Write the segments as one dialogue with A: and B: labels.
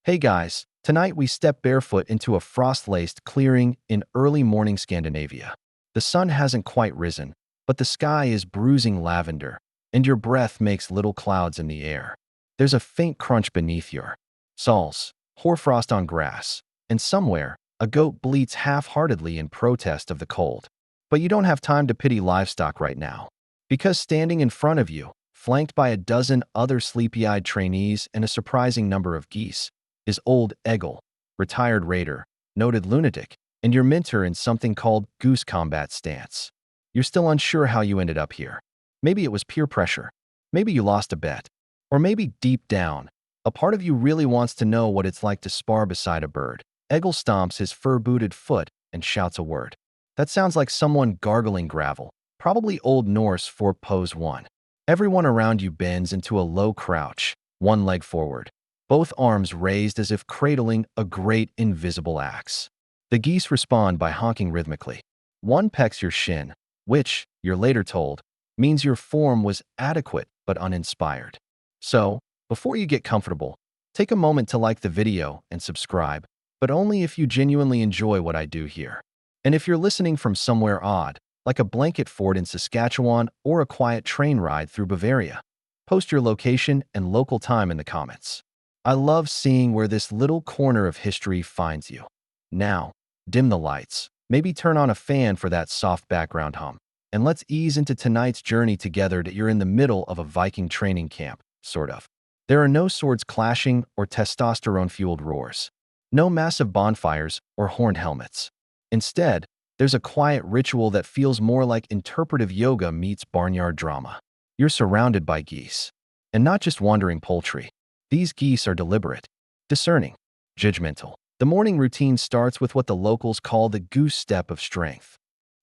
A: Hey guys, tonight we step barefoot into a frost-laced clearing in early morning Scandinavia. The sun hasn't quite risen, but the sky is bruising lavender, and your breath makes little clouds in the air. There's a faint crunch beneath your soles, hoarfrost on grass, and somewhere, a goat bleats half-heartedly in protest of the cold. But you don't have time to pity livestock right now, because standing in front of you, flanked by a dozen other sleepy-eyed trainees and a surprising number of geese, is old Egil, retired raider, noted lunatic, and your mentor in something called goose combat stance. You're still unsure how you ended up here. Maybe it was peer pressure. Maybe you lost a bet. Or maybe deep down, a part of you really wants to know what it's like to spar beside a bird. Egil stomps his fur-booted foot and shouts a word. That sounds like someone gargling gravel, probably Old Norse for pose 1. Everyone around you bends into a low crouch, one leg forward, both arms raised as if cradling a great invisible axe. The geese respond by honking rhythmically. One pecks your shin, which, you're later told, means your form was adequate but uninspired. So, before you get comfortable, take a moment to like the video and subscribe, but only if you genuinely enjoy what I do here. And if you're listening from somewhere odd, like a blanket fort in Saskatchewan or a quiet train ride through Bavaria, post your location and local time in the comments. I love seeing where this little corner of history finds you. Now, dim the lights, maybe turn on a fan for that soft background hum, and let's ease into tonight's journey together that you're in the middle of a Viking training camp, sort of. There are no swords clashing or testosterone-fueled roars. No massive bonfires or horned helmets. Instead, there's a quiet ritual that feels more like interpretive yoga meets barnyard drama. You're surrounded by geese. And not just wandering poultry. These geese are deliberate, discerning, judgmental. The morning routine starts with what the locals call the goose step of strength.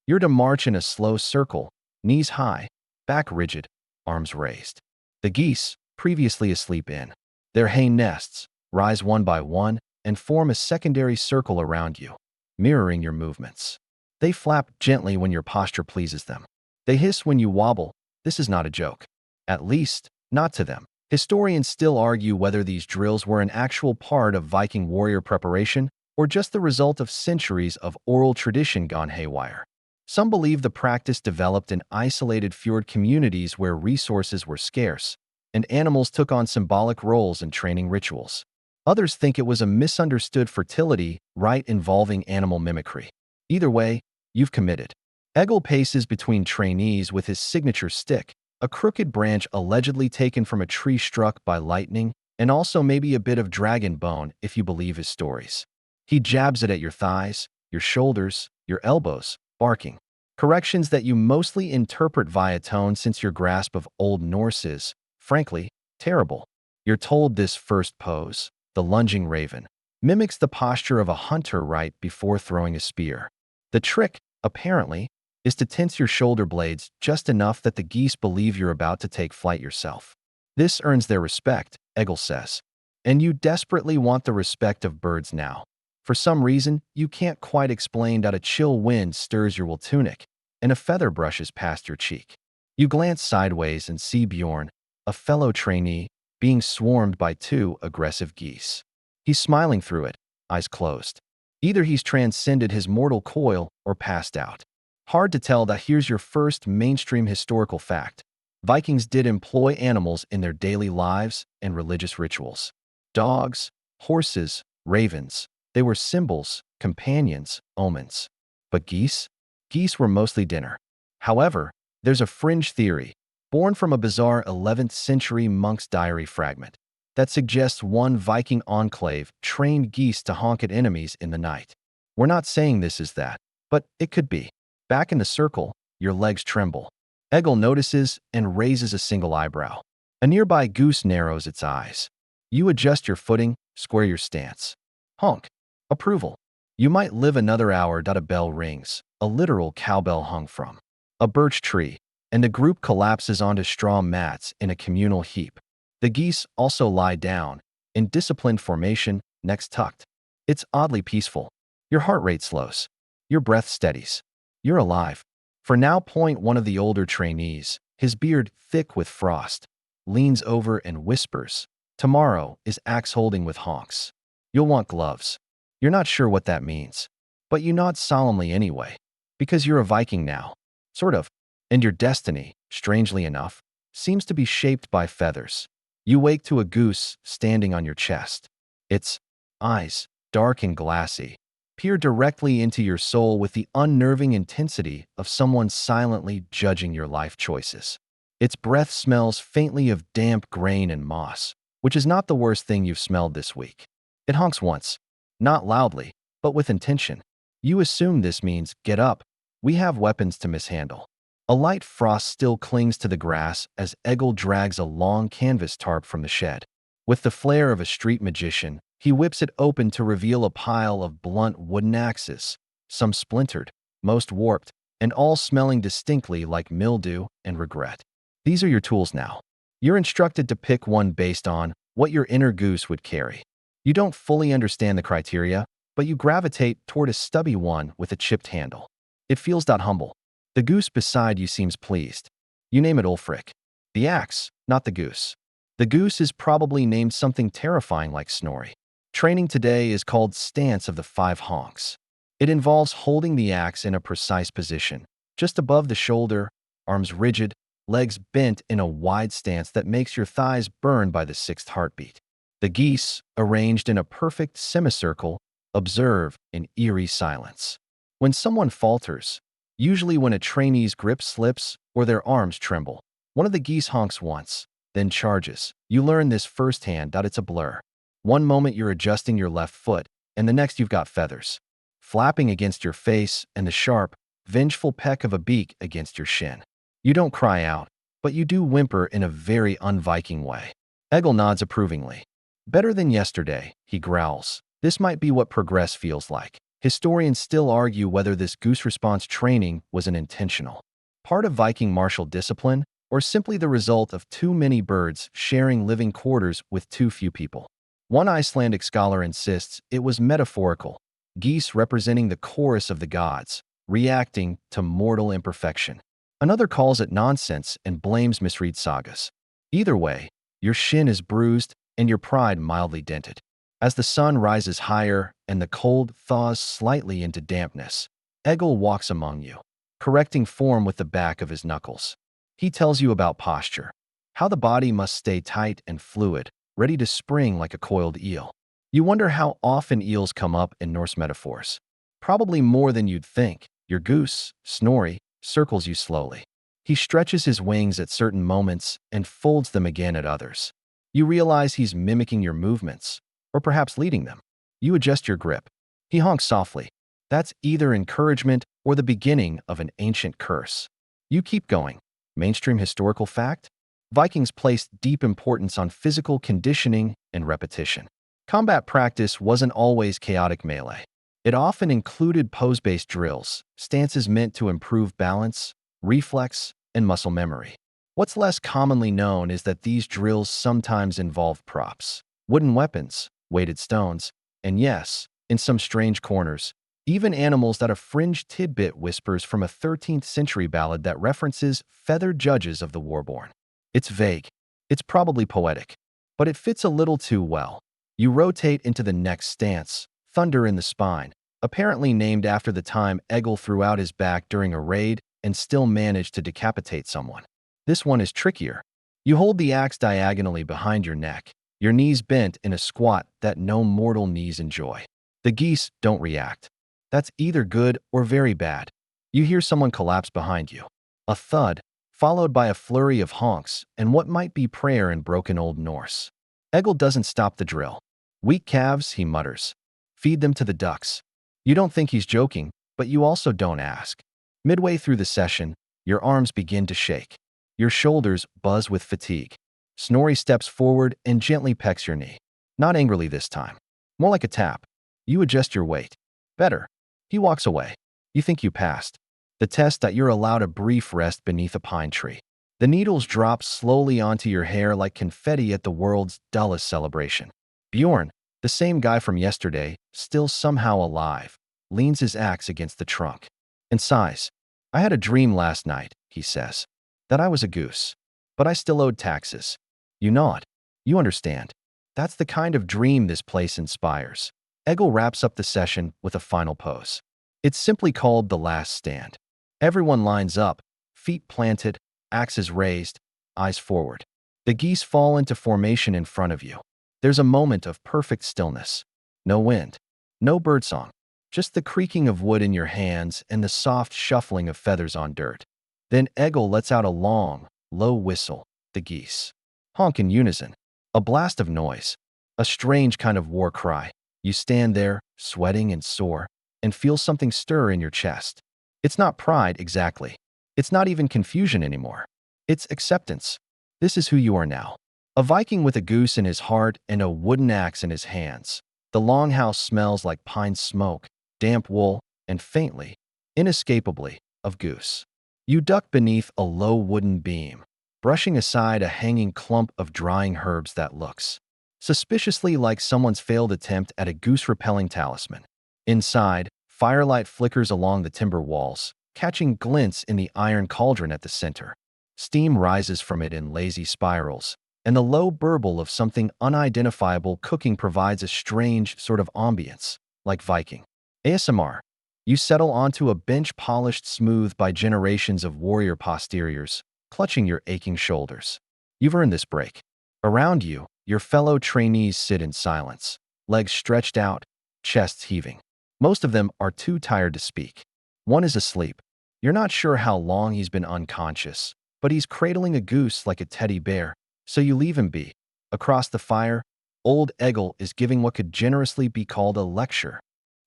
A: You're to march in a slow circle, knees high, back rigid, arms raised. The geese, previously asleep in their hay nests, rise one by one and form a secondary circle around you, mirroring your movements. They flap gently when your posture pleases them. They hiss when you wobble. This is not a joke. At least, not to them. Historians still argue whether these drills were an actual part of Viking warrior preparation or just the result of centuries of oral tradition gone haywire. Some believe the practice developed in isolated fjord communities where resources were scarce, and animals took on symbolic roles in training rituals. Others think it was a misunderstood fertility rite involving animal mimicry. Either way, you've committed. Egil paces between trainees with his signature stick, a crooked branch allegedly taken from a tree struck by lightning, and also maybe a bit of dragon bone if you believe his stories. He jabs it at your thighs, your shoulders, your elbows, barking. Corrections that you mostly interpret via tone since your grasp of Old Norse is, frankly, terrible. You're told this first pose, the lunging raven, mimics the posture of a hunter right before throwing a spear. The trick, apparently, is to tense your shoulder blades just enough that the geese believe you're about to take flight yourself. This earns their respect, Egil says. And you desperately want the respect of birds now. For some reason, you can't quite explain that a chill wind stirs your wool tunic, and a feather brushes past your cheek. You glance sideways and see Bjorn, a fellow trainee, being swarmed by two aggressive geese. He's smiling through it, eyes closed. Either he's transcended his mortal coil or passed out. Hard to tell that here's your first mainstream historical fact. Vikings did employ animals in their daily lives and religious rituals. Dogs, horses, ravens. They were symbols, companions, omens. But geese? Geese were mostly dinner. However, there's a fringe theory, born from a bizarre 11th century monk's diary fragment, that suggests one Viking enclave trained geese to honk at enemies in the night. We're not saying this is that, but it could be. Back in the circle, your legs tremble. Egil notices and raises a single eyebrow. A nearby goose narrows its eyes. You adjust your footing, square your stance. Honk. Approval. You might live another hour. A bell rings, a literal cowbell hung from a birch tree, and the group collapses onto straw mats in a communal heap. The geese also lie down, in disciplined formation, necks tucked. It's oddly peaceful. Your heart rate slows. Your breath steadies. You're alive. For now, one of the older trainees, his beard thick with frost, leans over and whispers, "Tomorrow is axe holding with honks." You'll want gloves. You're not sure what that means, but you nod solemnly anyway, because you're a Viking now. Sort of. And your destiny, strangely enough, seems to be shaped by feathers. You wake to a goose standing on your chest. Its eyes, dark and glassy, peer directly into your soul with the unnerving intensity of someone silently judging your life choices. Its breath smells faintly of damp grain and moss, which is not the worst thing you've smelled this week. It honks once, not loudly, but with intention. You assume this means, get up, we have weapons to mishandle. A light frost still clings to the grass as Egil drags a long canvas tarp from the shed. With the flair of a street magician, he whips it open to reveal a pile of blunt wooden axes, some splintered, most warped, and all smelling distinctly like mildew and regret. These are your tools now. You're instructed to pick one based on what your inner goose would carry. You don't fully understand the criteria, but you gravitate toward a stubby one with a chipped handle. It feels humble. The goose beside you seems pleased. You name it Ulfric. The axe, not the goose. The goose is probably named something terrifying like Snorri. Training today is called Stance of the Five Honks. It involves holding the axe in a precise position, just above the shoulder, arms rigid, legs bent in a wide stance that makes your thighs burn by the sixth heartbeat. The geese, arranged in a perfect semicircle, observe in eerie silence. When someone falters, usually when a trainee's grip slips or their arms tremble, one of the geese honks once, then charges. You learn this firsthand. It's a blur. One moment you're adjusting your left foot, and the next you've got feathers flapping against your face and the sharp, vengeful peck of a beak against your shin. You don't cry out, but you do whimper in a very un-Viking way. Egil nods approvingly. Better than yesterday, he growls. This might be what progress feels like. Historians still argue whether this goose response training was an intentional part of Viking martial discipline or simply the result of too many birds sharing living quarters with too few people. One Icelandic scholar insists it was metaphorical, geese representing the chorus of the gods, reacting to mortal imperfection. Another calls it nonsense and blames misread sagas. Either way, your shin is bruised and your pride mildly dented. As the sun rises higher and the cold thaws slightly into dampness, Egil walks among you, correcting form with the back of his knuckles. He tells you about posture, how the body must stay tight and fluid, ready to spring like a coiled eel. You wonder how often eels come up in Norse metaphors. Probably more than you'd think. Your goose, Snorri, circles you slowly. He stretches his wings at certain moments and folds them again at others. You realize he's mimicking your movements, or perhaps leading them. You adjust your grip. He honks softly. That's either encouragement or the beginning of an ancient curse. You keep going. Mainstream historical fact? Vikings placed deep importance on physical conditioning and repetition. Combat practice wasn't always chaotic melee. It often included pose-based drills, stances meant to improve balance, reflex, and muscle memory. What's less commonly known is that these drills sometimes involved props, wooden weapons, weighted stones, and yes, in some strange corners, even animals. That a fringe tidbit whispers from a 13th century ballad that references feathered judges of the warborn. It's vague. It's probably poetic, but it fits a little too well. You rotate into the next stance, thunder in the spine, apparently named after the time Egil threw out his back during a raid and still managed to decapitate someone. This one is trickier. You hold the axe diagonally behind your neck, your knees bent in a squat that no mortal knees enjoy. The geese don't react. That's either good or very bad. You hear someone collapse behind you. A thud, followed by a flurry of honks and what might be prayer in broken Old Norse. Egil doesn't stop the drill. Weak calves, he mutters. Feed them to the ducks. You don't think he's joking, but you also don't ask. Midway through the session, your arms begin to shake. Your shoulders buzz with fatigue. Snorri steps forward and gently pecks your knee. Not angrily this time. More like a tap. You adjust your weight. Better. He walks away. You think you passed the test. That you're allowed a brief rest beneath a pine tree. The needles drop slowly onto your hair like confetti at the world's dullest celebration. Bjorn, the same guy from yesterday, still somehow alive, leans his axe against the trunk and sighs. I had a dream last night, he says, that I was a goose, but I still owed taxes. You nod. You understand. That's the kind of dream this place inspires. Eggle wraps up the session with a final pose. It's simply called the last stand. Everyone lines up, feet planted, axes raised, eyes forward. The geese fall into formation in front of you. There's a moment of perfect stillness. No wind, no birdsong, just the creaking of wood in your hands and the soft shuffling of feathers on dirt. Then Eggle lets out a long, low whistle. The geese honk in unison. A blast of noise, a strange kind of war cry. You stand there, sweating and sore, and feel something stir in your chest. It's not pride exactly. It's not even confusion anymore. It's acceptance. This is who you are now. A Viking with a goose in his heart and a wooden axe in his hands. The longhouse smells like pine smoke, damp wool, and faintly, inescapably, of goose. You duck beneath a low wooden beam, brushing aside a hanging clump of drying herbs that looks suspiciously like someone's failed attempt at a goose-repelling talisman. Inside, firelight flickers along the timber walls, catching glints in the iron cauldron at the center. Steam rises from it in lazy spirals, and the low burble of something unidentifiable cooking provides a strange sort of ambience, like Viking ASMR. You settle onto a bench polished smooth by generations of warrior posteriors, clutching your aching shoulders. You've earned this break. Around you, your fellow trainees sit in silence, legs stretched out, chests heaving. Most of them are too tired to speak. One is asleep. You're not sure how long he's been unconscious, but he's cradling a goose like a teddy bear, so you leave him be. Across the fire, old Eggle is giving what could generously be called a lecture,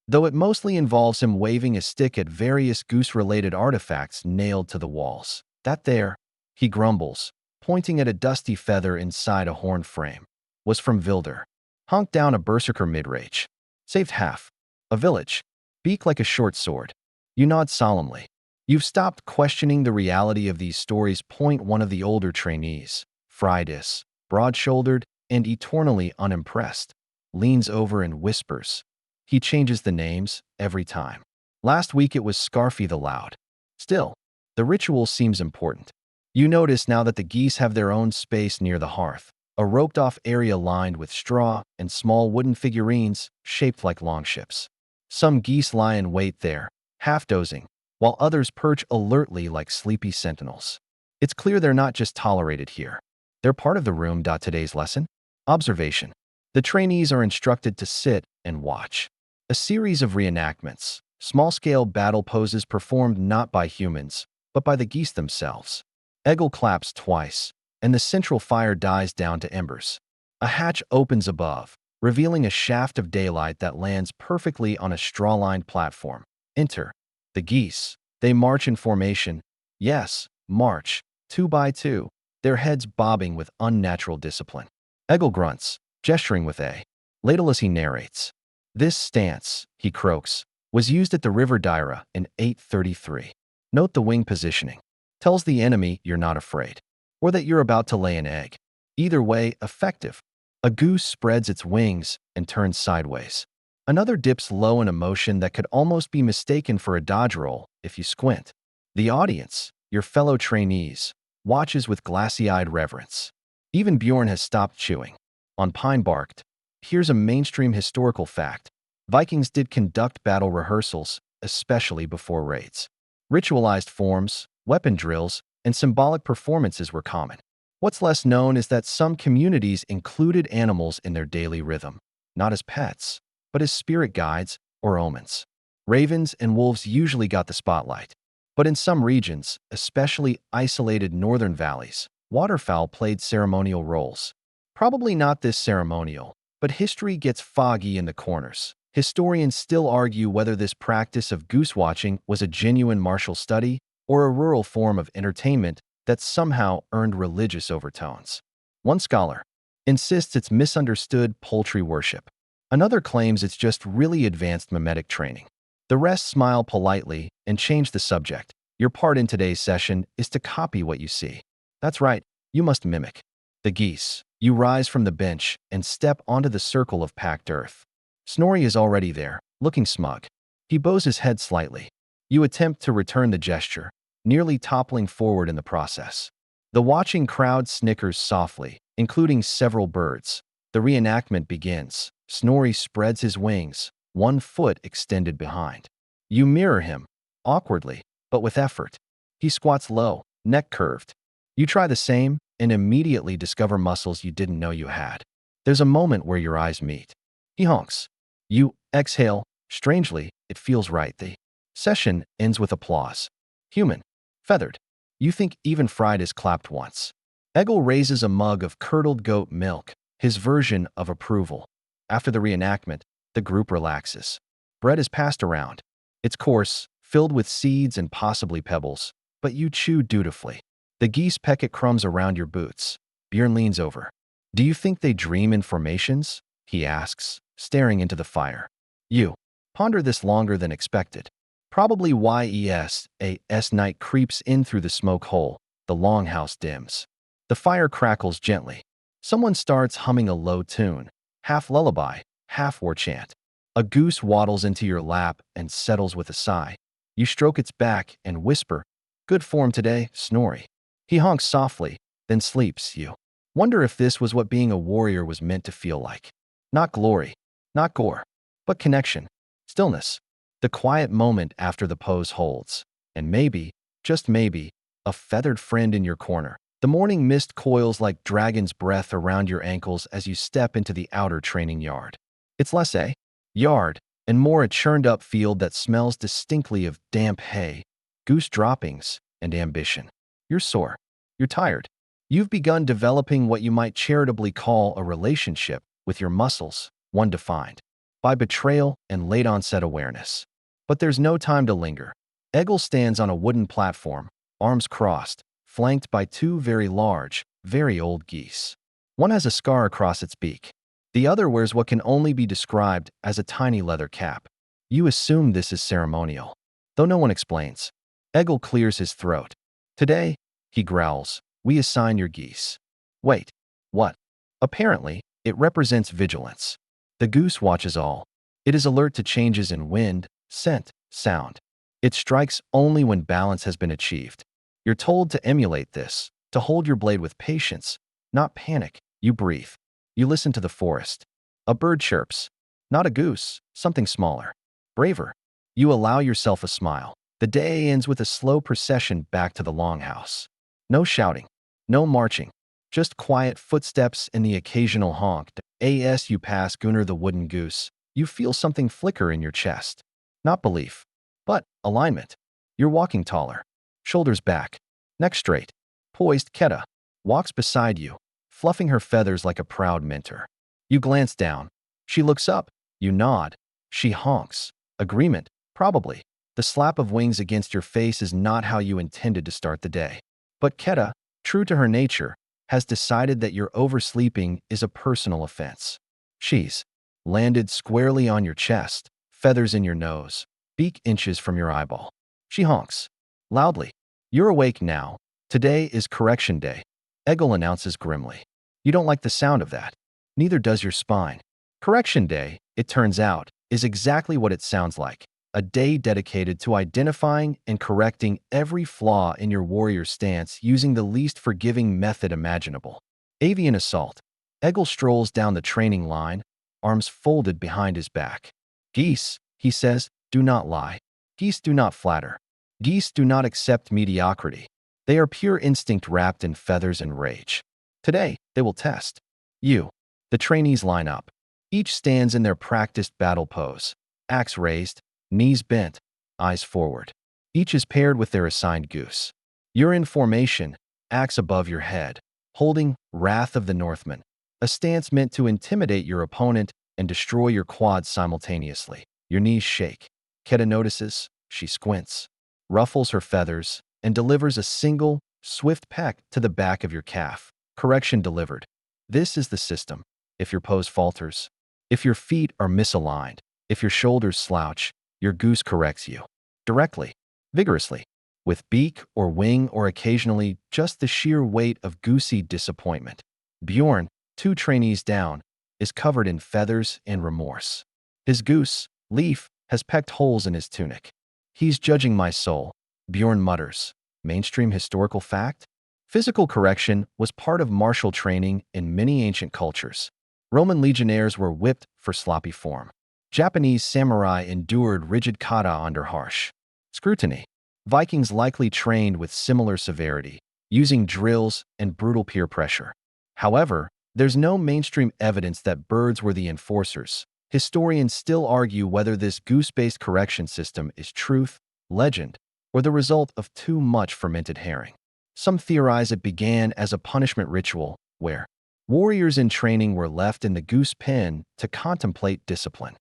A: though it mostly involves him waving a stick at various goose-related artifacts nailed to the walls. That there, he grumbles, pointing at a dusty feather inside a horn frame, was from Vilder. Honked down a berserker mid-rage. Saved half. A village. Beak like a short sword. You nod solemnly. You've stopped questioning the reality of these stories. Point one of the older trainees, Friedis, broad-shouldered and eternally unimpressed, leans over and whispers. He changes the names every time. Last week it was Scarfy the Loud. Still, the ritual seems important. You notice now that the geese have their own space near the hearth, a roped-off area lined with straw and small wooden figurines shaped like longships. Some geese lie in wait there, half-dozing, while others perch alertly like sleepy sentinels. It's clear they're not just tolerated here. They're part of the room. Today's lesson? Observation. The trainees are instructed to sit and watch. A series of reenactments, small-scale battle poses performed not by humans, but by the geese themselves. Eggle claps twice, and the central fire dies down to embers. A hatch opens above, revealing a shaft of daylight that lands perfectly on a straw-lined platform. Enter the geese. They march in formation. Yes, march, 2 by 2, their heads bobbing with unnatural discipline. Eggle grunts, gesturing with a ladle as he narrates. This stance, he croaks, was used at the River Dyra in 833. Note the wing positioning. Tells the enemy you're not afraid, or that you're about to lay an egg. Either way, effective. A goose spreads its wings and turns sideways. Another dips low in a motion that could almost be mistaken for a dodge roll if you squint. The audience, your fellow trainees, watches with glassy-eyed reverence. Even Bjorn has stopped chewing on pine barked. Here's a mainstream historical fact. Vikings did conduct battle rehearsals, especially before raids. Ritualized forms, weapon drills, and symbolic performances were common. What's less known is that some communities included animals in their daily rhythm, not as pets, but as spirit guides or omens. Ravens and wolves usually got the spotlight, but in some regions, especially isolated northern valleys, waterfowl played ceremonial roles. Probably not this ceremonial, but history gets foggy in the corners. Historians still argue whether this practice of goose watching was a genuine martial study or a rural form of entertainment that somehow earned religious overtones. One scholar insists it's misunderstood poultry worship. Another claims it's just really advanced mimetic training. The rest smile politely and change the subject. Your part in today's session is to copy what you see. That's right, you must mimic. The geese. You rise from the bench and step onto the circle of packed earth. Snorri is already there, looking smug. He bows his head slightly. You attempt to return the gesture, nearly toppling forward in the process. The watching crowd snickers softly, including several birds. The reenactment begins. Snorri spreads his wings, one foot extended behind. You mirror him, awkwardly, but with effort. He squats low, neck curved. You try the same and immediately discover muscles you didn't know you had. There's a moment where your eyes meet. He honks. You exhale. Strangely, it feels right. The session ends with applause. Human. Feathered. You think even fried is clapped once. Egil raises a mug of curdled goat milk, his version of approval. After the reenactment, the group relaxes. Bread is passed around. It's coarse, filled with seeds and possibly pebbles, but you chew dutifully. The geese peck at crumbs around your boots. Björn leans over. Do you think they dream in formations? He asks, staring into the fire. You ponder this longer than expected. Probably yes, night creeps in through the smoke hole. The longhouse dims. The fire crackles gently. Someone starts humming a low tune, half lullaby, half war chant. A goose waddles into your lap and settles with a sigh. You stroke its back and whisper, good form today, Snorri. He honks softly, then sleeps. You wonder if this was what being a warrior was meant to feel like. Not glory, not gore, but connection, stillness. The quiet moment after the pose holds. And maybe, just maybe, a feathered friend in your corner. The morning mist coils like dragon's breath around your ankles as you step into the outer training yard. It's less a yard and more a churned-up field that smells distinctly of damp hay, goose droppings, and ambition. You're sore. You're tired. You've begun developing what you might charitably call a relationship with your muscles, one defined by betrayal and late-onset awareness. But there's no time to linger. Egil stands on a wooden platform, arms crossed, flanked by two very large, very old geese. One has a scar across its beak. The other wears what can only be described as a tiny leather cap. You assume this is ceremonial, though no one explains. Egil clears his throat. Today, he growls, we assign your geese. Wait, what? Apparently, it represents vigilance. The goose watches all. It is alert to changes in wind, scent, sound. It strikes only when balance has been achieved. You're told to emulate this, to hold your blade with patience, not panic. You breathe. You listen to the forest. A bird chirps. Not a goose, something smaller. Braver. You allow yourself a smile. The day ends with a slow procession back to the longhouse. No shouting. No marching. Just quiet footsteps and the occasional honk. As you pass Gunnar the wooden goose, you feel something flicker in your chest. Not belief, but alignment. You're walking taller. Shoulders back. Neck straight. Poised, Keta walks beside you, fluffing her feathers like a proud mentor. You glance down. She looks up. You nod. She honks. Agreement, probably. The slap of wings against your face is not how you intended to start the day. But Keta, true to her nature, has decided that your oversleeping is a personal offense. She's landed squarely on your chest, feathers in your nose, beak inches from your eyeball. She honks. Loudly. You're awake now. Today is correction day. Egil announces grimly. You don't like the sound of that. Neither does your spine. Correction day, it turns out, is exactly what it sounds like. A day dedicated to identifying and correcting every flaw in your warrior stance using the least forgiving method imaginable. Avian assault. Egil strolls down the training line, arms folded behind his back. Geese, he says, do not lie. Geese do not flatter. Geese do not accept mediocrity. They are pure instinct wrapped in feathers and rage. Today, they will test you. The trainees line up. Each stands in their practiced battle pose, axe raised, knees bent, eyes forward. Each is paired with their assigned goose. You're in formation, axe above your head, holding Wrath of the Northman, a stance meant to intimidate your opponent and destroy your quads simultaneously. Your knees shake. Keta notices. She squints, ruffles her feathers, and delivers a single, swift peck to the back of your calf. Correction delivered. This is the system. If your pose falters, if your feet are misaligned, if your shoulders slouch, your goose corrects you. Directly, vigorously, with beak or wing or occasionally just the sheer weight of goosey disappointment. Bjorn, 2 trainees down, is covered in feathers and remorse. His goose, Leaf, has pecked holes in his tunic. He's judging my soul, Bjorn mutters. Mainstream historical fact? Physical correction was part of martial training in many ancient cultures. Roman legionnaires were whipped for sloppy form. Japanese samurai endured rigid kata under harsh scrutiny. Vikings likely trained with similar severity, using drills and brutal peer pressure. However, there's no mainstream evidence that birds were the enforcers. Historians still argue whether this goose-based correction system is truth, legend, or the result of too much fermented herring. Some theorize it began as a punishment ritual where warriors in training were left in the goose pen to contemplate discipline.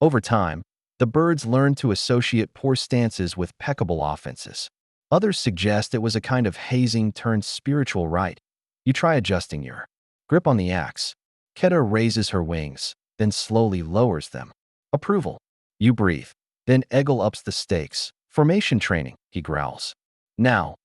A: Over time, the birds learned to associate poor stances with peccable offenses. Others suggest it was a kind of hazing turned spiritual rite. You try adjusting your grip on the axe. Keta raises her wings, then slowly lowers them. Approval. You breathe. Then Eggle ups the stakes. Formation training, he growls. Now,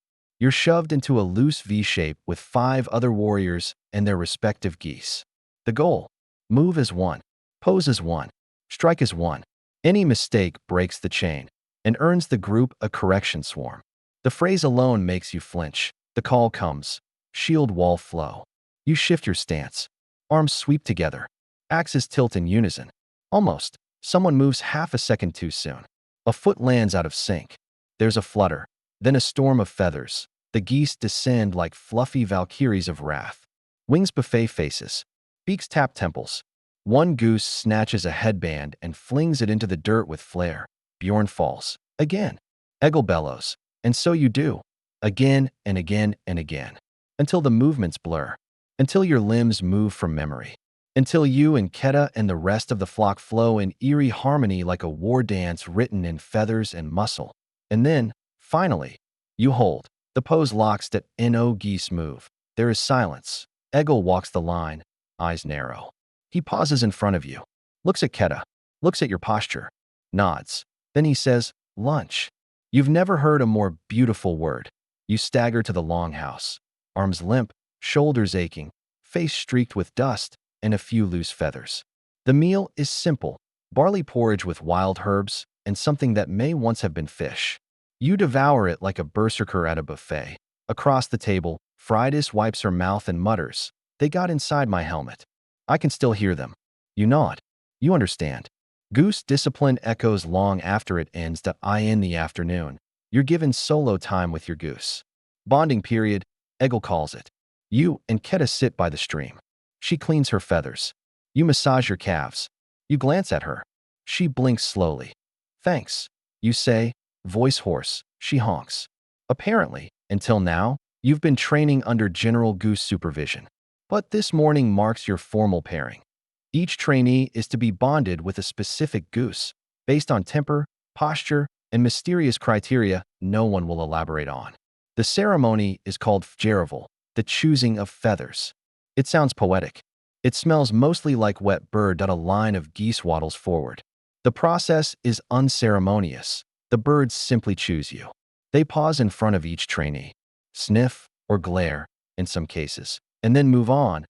A: you're shoved into a loose V shape with 5 other warriors and their respective geese. The goal: move as one, pose as one, strike as one. Any mistake breaks the chain and earns the group a correction swarm. The phrase alone makes you flinch. The call comes: shield wall flow. You shift your stance. Arms sweep together. Axes tilt in unison. Almost. Someone moves half a second too soon. A foot lands out of sync. There's a flutter, then a storm of feathers. The geese descend like fluffy valkyries of wrath. Wings buffet faces. Beaks tap temples. One goose snatches a headband and flings it into the dirt with flair. Bjorn falls. Again. Eggle bellows. And so you do. Again and again and again. Until the movements blur. Until your limbs move from memory. Until you and Keta and the rest of the flock flow in eerie harmony like a war dance written in feathers and muscle. And then, finally, you hold. The pose locks at no geese move. There is silence. Eggle walks the line, eyes narrow. He pauses in front of you, looks at Keta, looks at your posture, nods. Then he says, lunch. You've never heard a more beautiful word. You stagger to the longhouse, arms limp, shoulders aching, face streaked with dust, and a few loose feathers. The meal is simple: barley porridge with wild herbs and something that may once have been fish. You devour it like a berserker at a buffet. Across the table, Fridas wipes her mouth and mutters, "They got inside my helmet. I can still hear them." You nod. You understand. Goose discipline echoes long after it ends in the afternoon. You're given solo time with your goose. Bonding period, Eggle calls it. You and Keta sit by the stream. She cleans her feathers. You massage your calves. You glance at her. She blinks slowly. Thanks, you say, voice hoarse. She honks. Apparently, until now, you've been training under General Goose supervision. But this morning marks your formal pairing. Each trainee is to be bonded with a specific goose, based on temper, posture, and mysterious criteria no one will elaborate on. The ceremony is called fjeravel, the choosing of feathers. It sounds poetic. It smells mostly like wet bird. A line of geese waddles forward. The process is unceremonious. The birds simply choose you. They pause in front of each trainee, sniff or glare in some cases, and then move on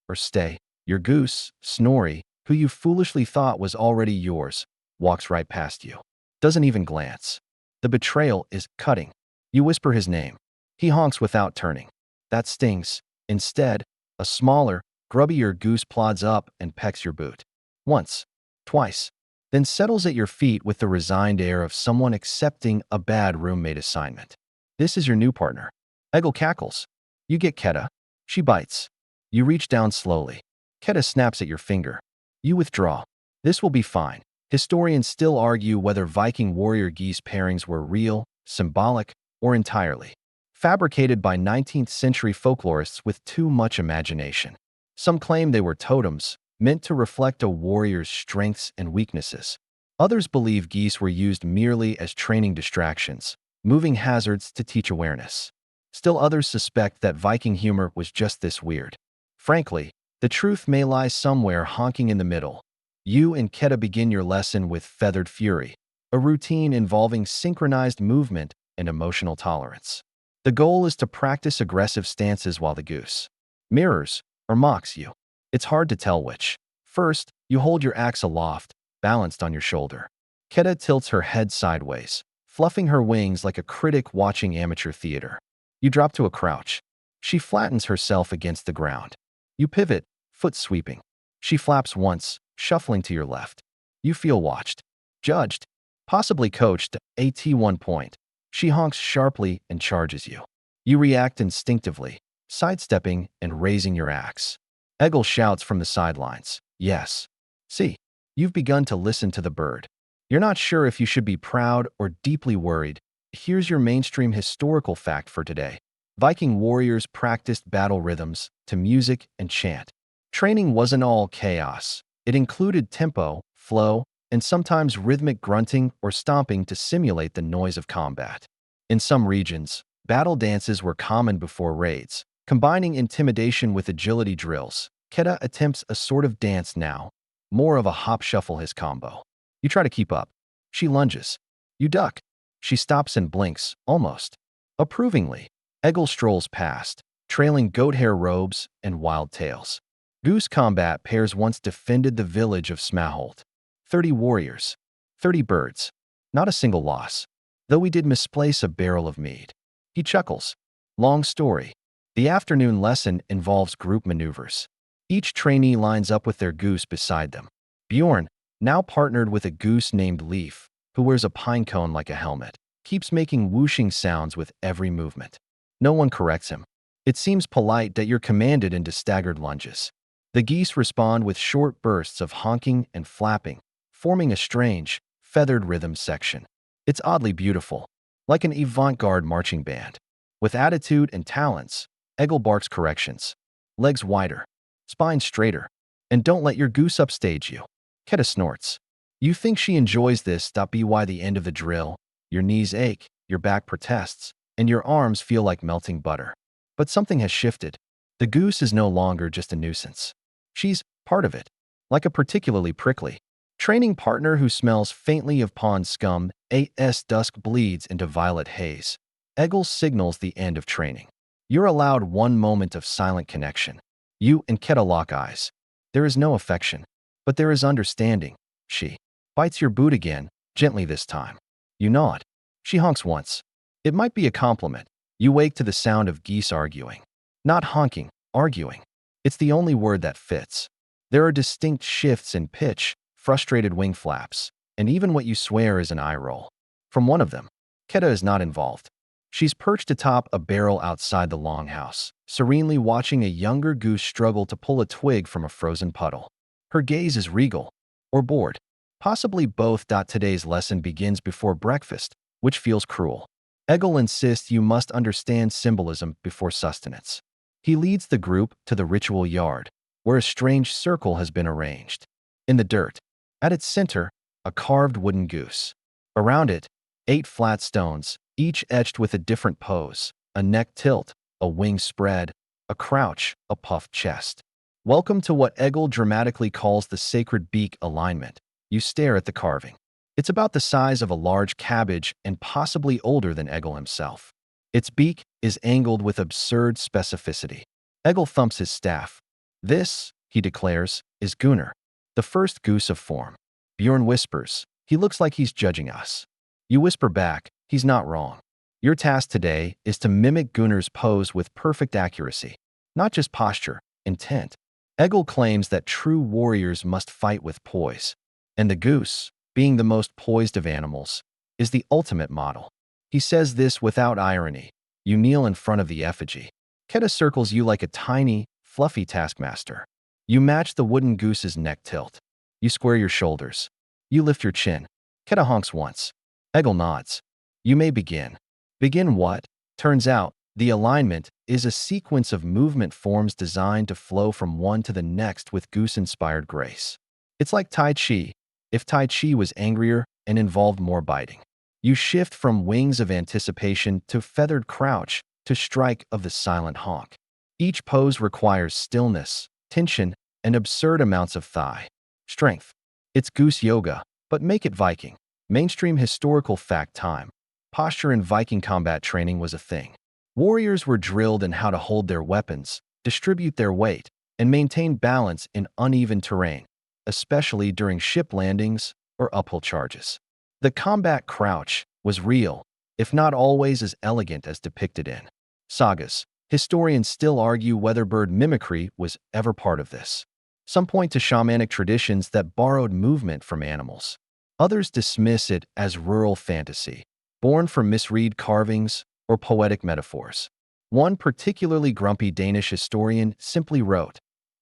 A: or stay. Your goose, Snorri, who you foolishly thought was already yours, walks right past you. Doesn't even glance. The betrayal is cutting. You whisper his name. He honks without turning. That stings. Instead, a smaller, grubbier goose plods up and pecks your boot. Once, twice, then settles at your feet with the resigned air of someone accepting a bad roommate assignment. This is your new partner. Eggle cackles. You get Keta. She bites. You reach down slowly. Keta snaps at your finger. You withdraw. This will be fine. Historians still argue whether Viking warrior geese pairings were real, symbolic, or entirely fabricated by 19th century folklorists with too much imagination. Some claim they were totems, meant to reflect a warrior's strengths and weaknesses. Others believe geese were used merely as training distractions, moving hazards to teach awareness. Still others suspect that Viking humor was just this weird. Frankly, the truth may lie somewhere honking in the middle. You and Keta begin your lesson with feathered fury, a routine involving synchronized movement and emotional tolerance. The goal is to practice aggressive stances while the goose mirrors or mocks you. It's hard to tell which. First, you hold your axe aloft, balanced on your shoulder. Keta tilts her head sideways, fluffing her wings like a critic watching amateur theater. You drop to a crouch. She flattens herself against the ground. You pivot, foot sweeping. She flaps once, shuffling to your left. You feel watched, judged, possibly coached. At one point, she honks sharply and charges you. You react instinctively, sidestepping and raising your axe. Eggle shouts from the sidelines, "Yes. See, you've begun to listen to the bird." You're not sure if you should be proud or deeply worried. Here's your mainstream historical fact for today. Viking warriors practiced battle rhythms to music and chant. Training wasn't all chaos. It included tempo, flow, and sometimes rhythmic grunting or stomping to simulate the noise of combat. In some regions, battle dances were common before raids, combining intimidation with agility drills. Keda attempts a sort of dance now, more of a hop-shuffle-his combo. You try to keep up. She lunges. You duck. She stops and blinks, almost approvingly. Eggle strolls past, trailing goat hair robes and wild tails. Goose combat pairs once defended the village of Smaholt. 30 warriors, 30 birds. Not a single loss, though we did misplace a barrel of mead. He chuckles. Long story. The afternoon lesson involves group maneuvers. Each trainee lines up with their goose beside them. Bjorn, now partnered with a goose named Leaf, who wears a pine cone like a helmet, keeps making whooshing sounds with every movement. No one corrects him. It seems polite that you're commanded into staggered lunges. The geese respond with short bursts of honking and flapping, forming a strange, feathered rhythm section. It's oddly beautiful, like an avant-garde marching band. With attitude and talents, Eggle barks corrections. Legs wider, spine straighter, and don't let your goose upstage you. Keda snorts. You think she enjoys this. By the end of the drill, your knees ache, your back protests, and your arms feel like melting butter. But something has shifted. The goose is no longer just a nuisance. She's part of it, like a particularly prickly training partner who smells faintly of pond scum. As dusk bleeds into violet haze, Eggle signals the end of training. You're allowed one moment of silent connection. You and Keda lock eyes. There is no affection, but there is understanding. She bites your boot again, gently this time. You nod. She honks once. It might be a compliment. You wake to the sound of geese arguing. Not honking, arguing. It's the only word that fits. There are distinct shifts in pitch, frustrated wing flaps, and even what you swear is an eye roll. From one of them, Keda is not involved. She's perched atop a barrel outside the longhouse, serenely watching a younger goose struggle to pull a twig from a frozen puddle. Her gaze is regal, or bored. Possibly both. Today's lesson begins before breakfast, which feels cruel. Eggle insists you must understand symbolism before sustenance. He leads the group to the ritual yard, where a strange circle has been arranged. In the dirt, at its center, a carved wooden goose. Around it, 8 flat stones, each etched with a different pose: a neck tilt, a wing spread, a crouch, a puffed chest. Welcome to what Eggle dramatically calls the sacred beak alignment. You stare at the carving. It's about the size of a large cabbage and possibly older than Eggle himself. Its beak is angled with absurd specificity. Eggle thumps his staff. This, he declares, is Gunnar, the first goose of form. Bjorn whispers, he looks like he's judging us. You whisper back, he's not wrong. Your task today is to mimic Gunnar's pose with perfect accuracy, not just posture, intent. Eggle claims that true warriors must fight with poise, and the goose, being the most poised of animals, is the ultimate model. He says this without irony. You kneel in front of the effigy. Keda circles you like a tiny, fluffy taskmaster. You match the wooden goose's neck tilt. You square your shoulders. You lift your chin. Keda honks once. Eggle nods. You may begin. Begin what? Turns out, the alignment is a sequence of movement forms designed to flow from one to the next with goose-inspired grace. It's like Tai Chi, if Tai Chi was angrier and involved more biting. You shift from wings of anticipation to feathered crouch to strike of the silent honk. Each pose requires stillness, tension, and absurd amounts of thigh strength. It's goose yoga, but make it Viking. Mainstream historical fact time. Posture in Viking combat training was a thing. Warriors were drilled in how to hold their weapons, distribute their weight, and maintain balance in uneven terrain, especially during ship landings or uphill charges. The combat crouch was real, if not always as elegant as depicted in sagas. Historians still argue whether bird mimicry was ever part of this. Some point to shamanic traditions that borrowed movement from animals. Others dismiss it as rural fantasy, born from misread carvings or poetic metaphors. One particularly grumpy Danish historian simply wrote,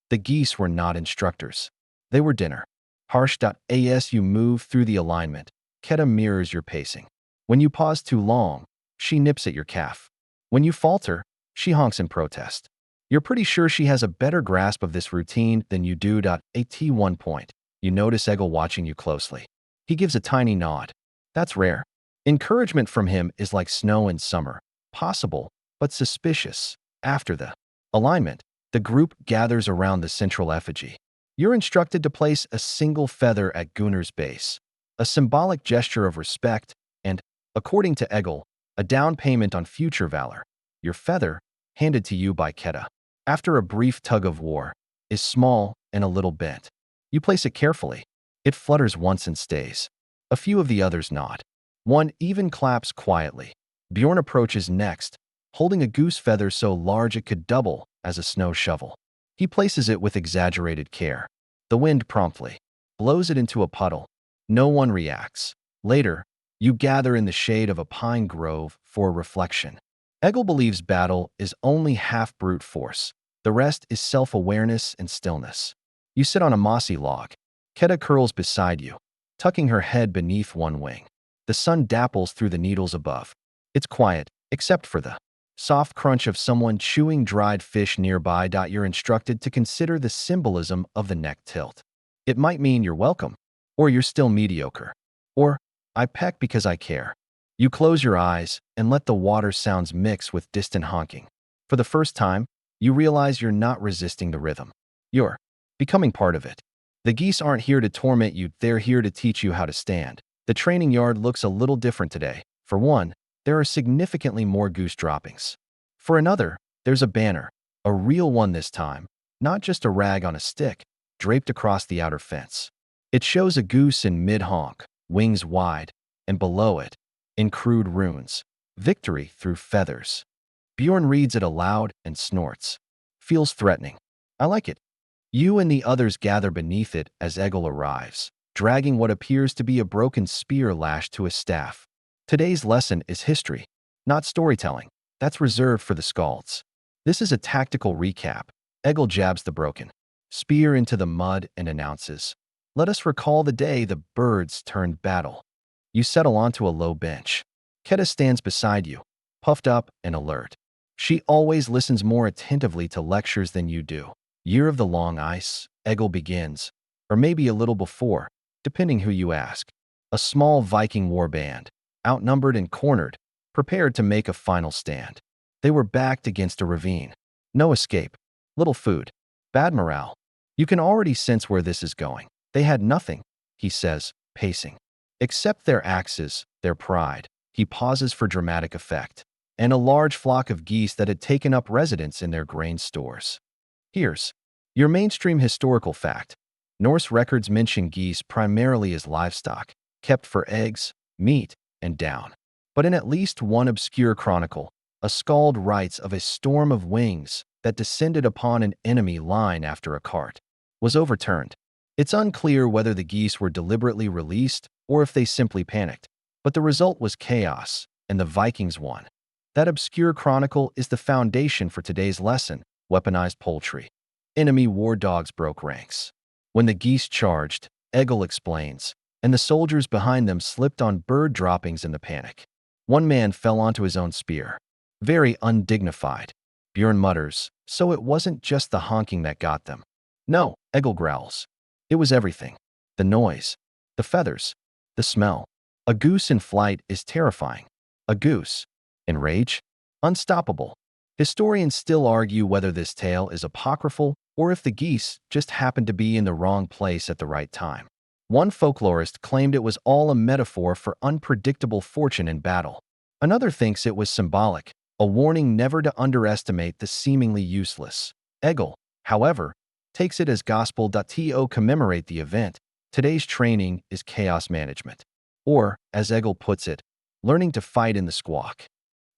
A: "The geese were not instructors. They were dinner." Harsh.as you move through the alignment, Keta mirrors your pacing. When you pause too long, she nips at your calf. When you falter, she honks in protest. You're pretty sure she has a better grasp of this routine than you do. At one point, you notice Eggle watching you closely. He gives a tiny nod. That's rare. Encouragement from him is like snow in summer, possible, but suspicious. After the alignment, the group gathers around the central effigy. You're instructed to place a single feather at Gunnar's base, a symbolic gesture of respect and, according to Eggle, a down payment on future valor. Your feather, handed to you by Keta, after a brief tug of war, is small and a little bent. You place it carefully. It flutters once and stays. A few of the others nod. One even claps quietly. Bjorn approaches next, holding a goose feather so large it could double as a snow shovel. He places it with exaggerated care. The wind promptly blows it into a puddle. No one reacts. Later, you gather in the shade of a pine grove for reflection. Eggle believes battle is only half brute force. The rest is self-awareness and stillness. You sit on a mossy log. Keta curls beside you, tucking her head beneath one wing. The sun dapples through the needles above. It's quiet, except for the soft crunch of someone chewing dried fish nearby. You're instructed to consider the symbolism of the neck tilt. It might mean you're welcome, or you're still mediocre, or I peck because I care. You close your eyes and let the water sounds mix with distant honking. For the first time, you realize you're not resisting the rhythm. You're becoming part of it. The geese aren't here to torment you, they're here to teach you how to stand. The training yard looks a little different today. For one, there are significantly more goose droppings. For another, there's a banner, a real one this time, not just a rag on a stick, draped across the outer fence. It shows a goose in mid-honk, wings wide, and below it, in crude runes, "Victory through feathers." Bjorn reads it aloud and snorts. Feels threatening. I like it. You and the others gather beneath it as Eggle arrives, dragging what appears to be a broken spear lashed to a staff. Today's lesson is history, not storytelling. That's reserved for the scalds. This is a tactical recap. Eggle jabs the broken spear into the mud and announces, "Let us recall the day the birds turned battle." You settle onto a low bench. Keta stands beside you, puffed up and alert. She always listens more attentively to lectures than you do. Year of the Long Ice, Eggle begins, or maybe a little before, depending who you ask. A small Viking war band, outnumbered and cornered, prepared to make a final stand. They were backed against a ravine. No escape, little food, bad morale. You can already sense where this is going. They had nothing, he says, pacing, except their axes, their pride. He pauses for dramatic effect, and a large flock of geese that had taken up residence in their grain stores. Here's your mainstream historical fact. Norse records mention geese primarily as livestock, kept for eggs, meat, and down. But in at least one obscure chronicle, a skald writes of a storm of wings that descended upon an enemy line after a cart was overturned. It's unclear whether the geese were deliberately released or if they simply panicked, but the result was chaos, and the Vikings won. That obscure chronicle is the foundation for today's lesson: weaponized poultry. Enemy war dogs broke ranks. When the geese charged, Eggle explains, and the soldiers behind them slipped on bird droppings in the panic. One man fell onto his own spear. Very undignified. Bjorn mutters, so it wasn't just the honking that got them. No, Eggle growls. It was everything. The noise, the feathers, the smell. A goose in flight is terrifying. A goose in rage? Unstoppable. Historians still argue whether this tale is apocryphal or if the geese just happened to be in the wrong place at the right time. One folklorist claimed it was all a metaphor for unpredictable fortune in battle. Another thinks it was symbolic, a warning never to underestimate the seemingly useless. Eggle, however, takes it as gospel. To commemorate the event, today's training is chaos management. Or, as Eggle puts it, learning to fight in the squawk.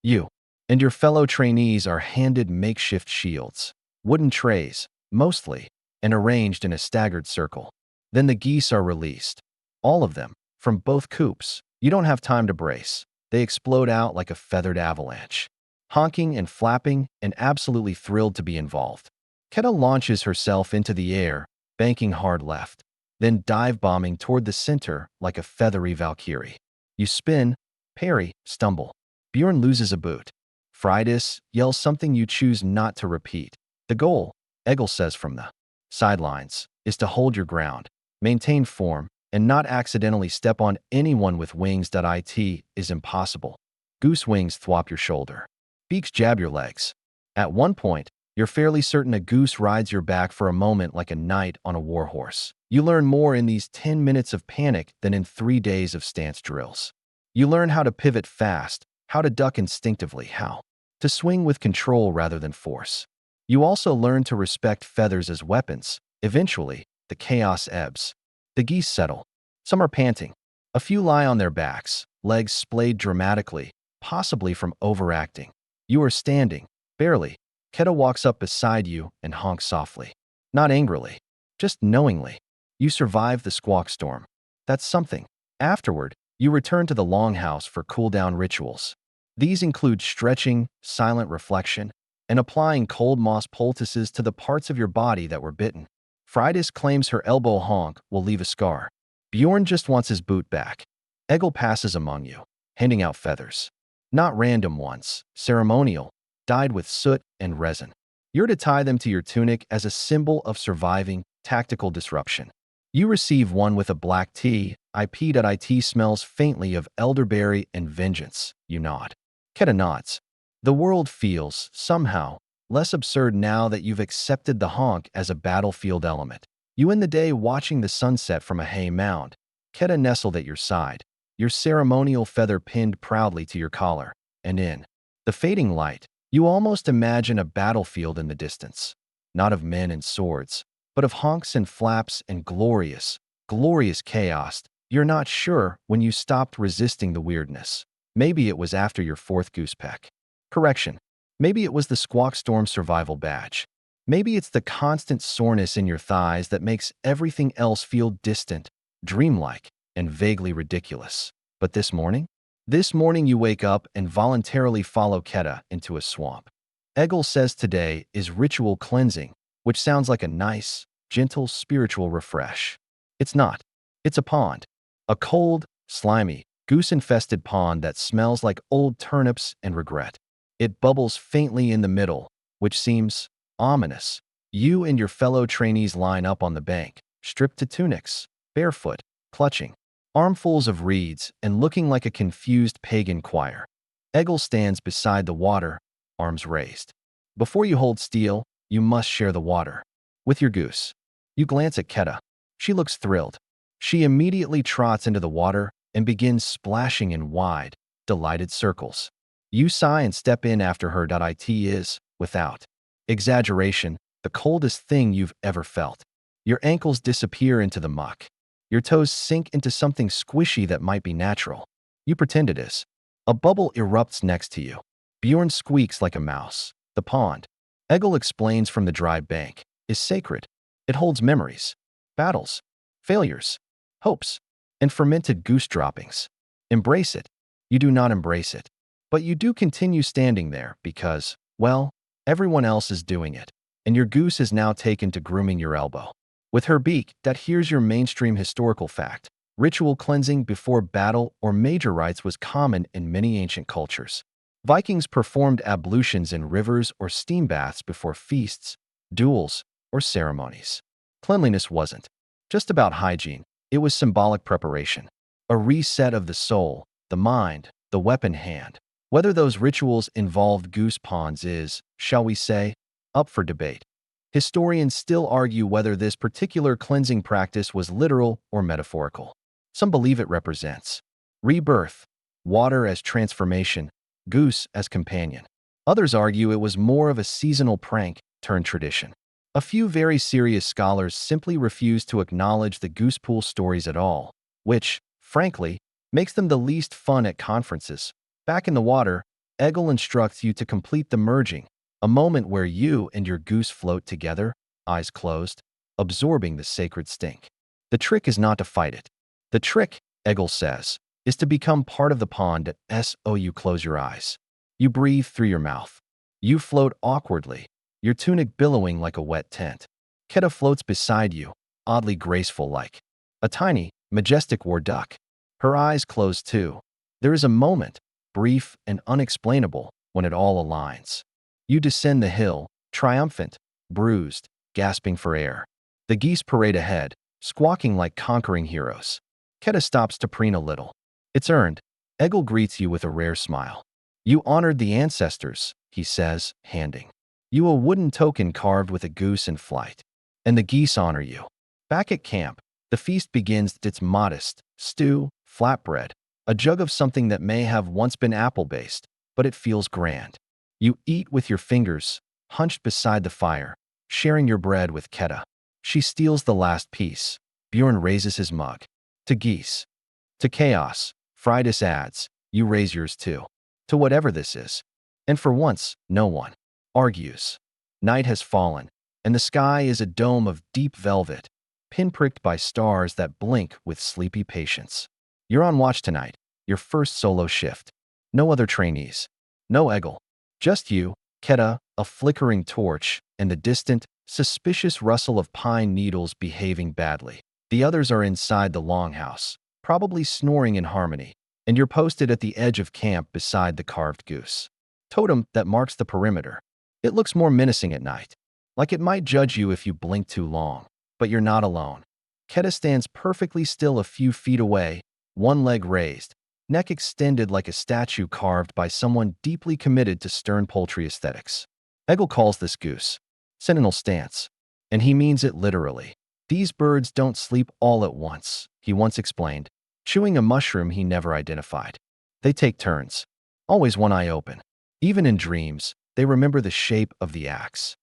A: You and your fellow trainees are handed makeshift shields, wooden trays, mostly, and arranged in a staggered circle. Then the geese are released. All of them, from both coops. You don't have time to brace. They explode out like a feathered avalanche, honking and flapping and absolutely thrilled to be involved. Keta launches herself into the air, banking hard left, then dive-bombing toward the center like a feathery valkyrie. You spin, parry, stumble. Bjorn loses a boot. Fridas yells something you choose not to repeat. The goal, Egil says from the sidelines, is to hold your ground, maintain form, and not accidentally step on anyone with wings. It is impossible. Goose wings thwop your shoulder. Beaks jab your legs. At one point, you're fairly certain a goose rides your back for a moment like a knight on a warhorse. You learn more in these 10 minutes of panic than in 3 days of stance drills. You learn how to pivot fast, how to duck instinctively, how to swing with control rather than force. You also learn to respect feathers as weapons. Eventually, the chaos ebbs. The geese settle. Some are panting. A few lie on their backs, legs splayed dramatically, possibly from overacting. You are standing, barely. Keta walks up beside you and honks softly. Not angrily, just knowingly. You survive the squawk storm. That's something. Afterward, you return to the longhouse for cool-down rituals. These include stretching, silent reflection, and applying cold moss poultices to the parts of your body that were bitten. Fridas claims her elbow honk will leave a scar. Bjorn just wants his boot back. Egil passes among you, handing out feathers. Not random ones, ceremonial, dyed with soot and resin. You're to tie them to your tunic as a symbol of surviving tactical disruption. You receive one with a black tea. It smells faintly of elderberry and vengeance. You nod. Keta nods. The world feels, somehow, less absurd now that you've accepted the honk as a battlefield element. You end the day watching the sunset from a hay mound. Keta nestled at your side, your ceremonial feather pinned proudly to your collar, and in the fading light, you almost imagine a battlefield in the distance, not of men and swords, but of honks and flaps and glorious, glorious chaos. You're not sure when you stopped resisting the weirdness. Maybe it was after your 4th goose peck. Correction. Maybe it was the squawk storm survival badge. Maybe it's the constant soreness in your thighs that makes everything else feel distant, dreamlike, and vaguely ridiculous. But this morning? This morning you wake up and voluntarily follow Keta into a swamp. Egil says today is ritual cleansing, which sounds like a nice, gentle spiritual refresh. It's not. It's a pond. A cold, slimy, goose-infested pond that smells like old turnips and regret. It bubbles faintly in the middle, which seems ominous. You and your fellow trainees line up on the bank, stripped to tunics, barefoot, clutching armfuls of reeds and looking like a confused pagan choir. Egil stands beside the water, arms raised. Before you hold steel, you must share the water. With your goose. You glance at Keta. She looks thrilled. She immediately trots into the water and begins splashing in wide, delighted circles. You sigh and step in after her. It is, without exaggeration, the coldest thing you've ever felt. Your ankles disappear into the muck. Your toes sink into something squishy that might be natural. You pretend it is. A bubble erupts next to you. Bjorn squeaks like a mouse. The pond, Egil explains from the dry bank, is sacred. It holds memories, battles, failures, hopes, and fermented goose droppings. Embrace it. You do not embrace it. But you do continue standing there because, well, everyone else is doing it, and your goose is now taken to grooming your elbow. With her beak, here's your mainstream historical fact. Ritual cleansing before battle or major rites was common in many ancient cultures. Vikings performed ablutions in rivers or steam baths before feasts, duels, or ceremonies. Cleanliness wasn't just about hygiene. It was symbolic preparation, a reset of the soul, the mind, the weapon hand. Whether those rituals involved goose ponds is, shall we say, up for debate. Historians still argue whether this particular cleansing practice was literal or metaphorical. Some believe it represents rebirth, water as transformation, goose as companion. Others argue it was more of a seasonal prank turned tradition. A few very serious scholars simply refuse to acknowledge the goose pool stories at all, which, frankly, makes them the least fun at conferences. Back in the water, Egil instructs you to complete the merging, a moment where you and your goose float together, eyes closed. absorbing the sacred stink. The trick is not to fight it. The trick, Eggle says, is to become part of the pond so you close your eyes. You breathe through your mouth. You float awkwardly, your tunic billowing like a wet tent. Keta floats beside you, oddly graceful like a tiny, majestic war duck. Her eyes close too. There is a moment, brief and unexplainable, when it all aligns. You descend the hill, triumphant, bruised, gasping for air. The geese parade ahead, squawking like conquering heroes. Keta stops to preen a little. It's earned. Eggle greets you with a rare smile. You honored the ancestors, he says, handing you a wooden token carved with a goose in flight. And the geese honor you. Back at camp, the feast begins. It's modest: stew, flatbread, a jug of something that may have once been apple-based, but it feels grand. You eat with your fingers, hunched beside the fire, sharing your bread with Keta. She steals the last piece. Bjorn raises his mug. To geese. To chaos, Fridas adds, you raise yours too. To whatever this is. And for once, no one argues. Night has fallen, and the sky is a dome of deep velvet, pinpricked by stars that blink with sleepy patience. You're on watch tonight, your first solo shift. No other trainees. No Eggle. Just you, Keta, a flickering torch, and the distant, suspicious rustle of pine needles behaving badly. The others are inside the longhouse, probably snoring in harmony, and you're posted at the edge of camp beside the carved goose totem that marks the perimeter. It looks more menacing at night, like it might judge you if you blink too long. But you're not alone. Keta stands perfectly still a few feet away, one leg raised, neck extended like a statue carved by someone deeply committed to stern poultry aesthetics. Eggle calls this goose sentinel stance, and he means it literally. These birds don't sleep all at once, he once explained, chewing a mushroom he never identified. They take turns, always one eye open. Even in dreams, they remember the shape of the axe.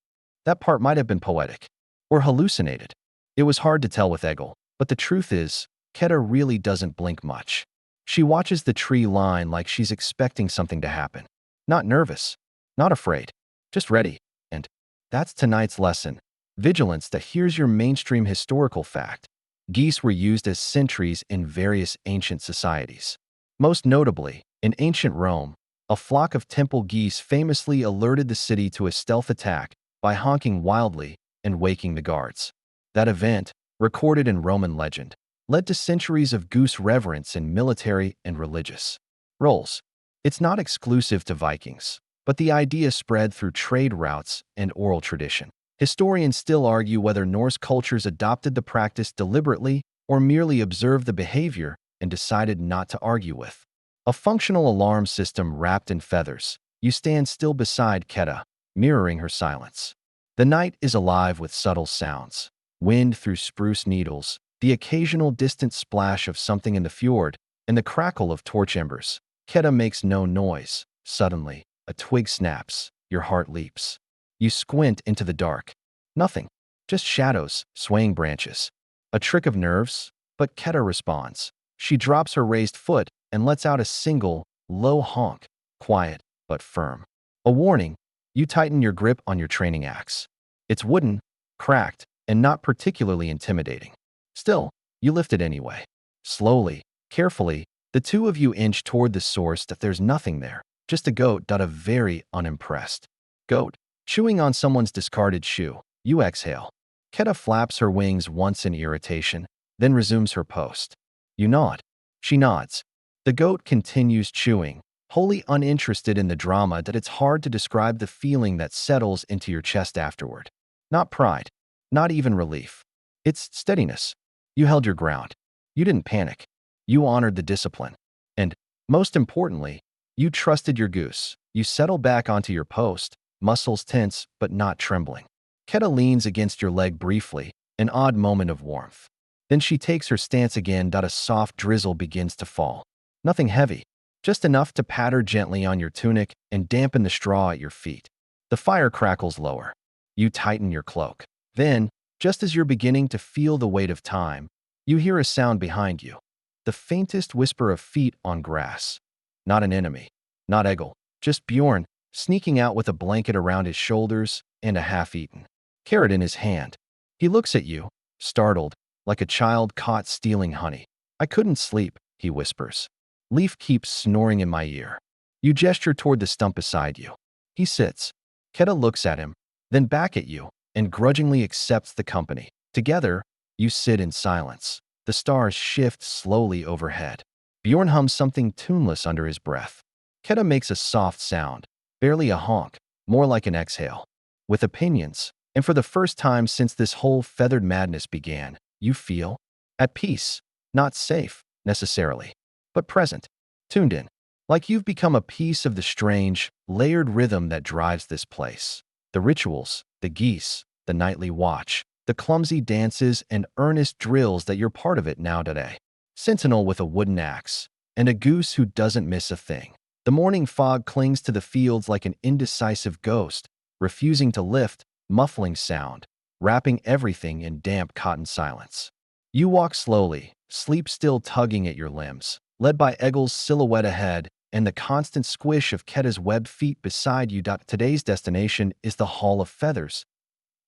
A: That part might have been poetic, or hallucinated. It was hard to tell with Eggle, but the truth is, Keta really doesn't blink much. She watches the tree line like she's expecting something to happen. Not nervous, not afraid, just ready. And that's tonight's lesson. Vigilance. That here's your mainstream historical fact. Geese were used as sentries in various ancient societies. Most notably, in ancient Rome, a flock of temple geese famously alerted the city to a stealth attack by honking wildly and waking the guards. That event, recorded in Roman legend, led to centuries of goose reverence in military and religious roles. It's not exclusive to Vikings, but the idea spread through trade routes and oral tradition. Historians still argue whether Norse cultures adopted the practice deliberately or merely observed the behavior and decided not to argue with. A functional alarm system wrapped in feathers. You stand still beside Keta, mirroring her silence. The night is alive with subtle sounds. Wind through spruce needles, the occasional distant splash of something in the fjord, and the crackle of torch embers. Keta makes no noise. Suddenly, a twig snaps. Your heart leaps. You squint into the dark. Nothing. Just shadows, swaying branches. A trick of nerves? But Keta responds. She drops her raised foot and lets out a single, low honk, quiet but firm. A warning. You tighten your grip on your training axe. It's wooden, cracked, and not particularly intimidating. Still, you lift it anyway. Slowly, carefully, the two of you inch toward the source. That there's nothing there. Just a goat. A very unimpressed goat, chewing on someone's discarded shoe. You exhale. Keta flaps her wings once in irritation, then resumes her post. You nod. She nods. The goat continues chewing, wholly uninterested in the drama. That it's hard to describe the feeling that settles into your chest afterward. Not pride, not even relief. It's steadiness. You held your ground. You didn't panic. You honored the discipline. And, most importantly, you trusted your goose. You settle back onto your post, muscles tense but not trembling. Keta leans against your leg briefly, an odd moment of warmth. Then she takes her stance again. A soft drizzle begins to fall. Nothing heavy, just enough to patter gently on your tunic and dampen the straw at your feet. The fire crackles lower. You tighten your cloak. Then, just as you're beginning to feel the weight of time, you hear a sound behind you. The faintest whisper of feet on grass. Not an enemy. Not Eggle. Just Bjorn, sneaking out with a blanket around his shoulders and a half-eaten carrot in his hand. He looks at you, startled, like a child caught stealing honey. I couldn't sleep, he whispers. Leaf keeps snoring in my ear. You gesture toward the stump beside you. He sits. Keta looks at him, then back at you, and grudgingly accepts the company. Together, you sit in silence. The stars shift slowly overhead. Bjorn hums something tuneless under his breath. Keta makes a soft sound, barely a honk, more like an exhale. With opinions, and for the first time since this whole feathered madness began, you feel at peace, not safe, necessarily, but present, tuned in, like you've become a piece of the strange, layered rhythm that drives this place. The rituals, the geese, the nightly watch, the clumsy dances and earnest drills that you're part of it now today. Sentinel with a wooden axe, and a goose who doesn't miss a thing. The morning fog clings to the fields like an indecisive ghost, refusing to lift, muffling sound, wrapping everything in damp cotton silence. You walk slowly, sleep still tugging at your limbs, led by Eggel's silhouette ahead and the constant squish of Keta's webbed feet beside you. Today's destination is the Hall of Feathers.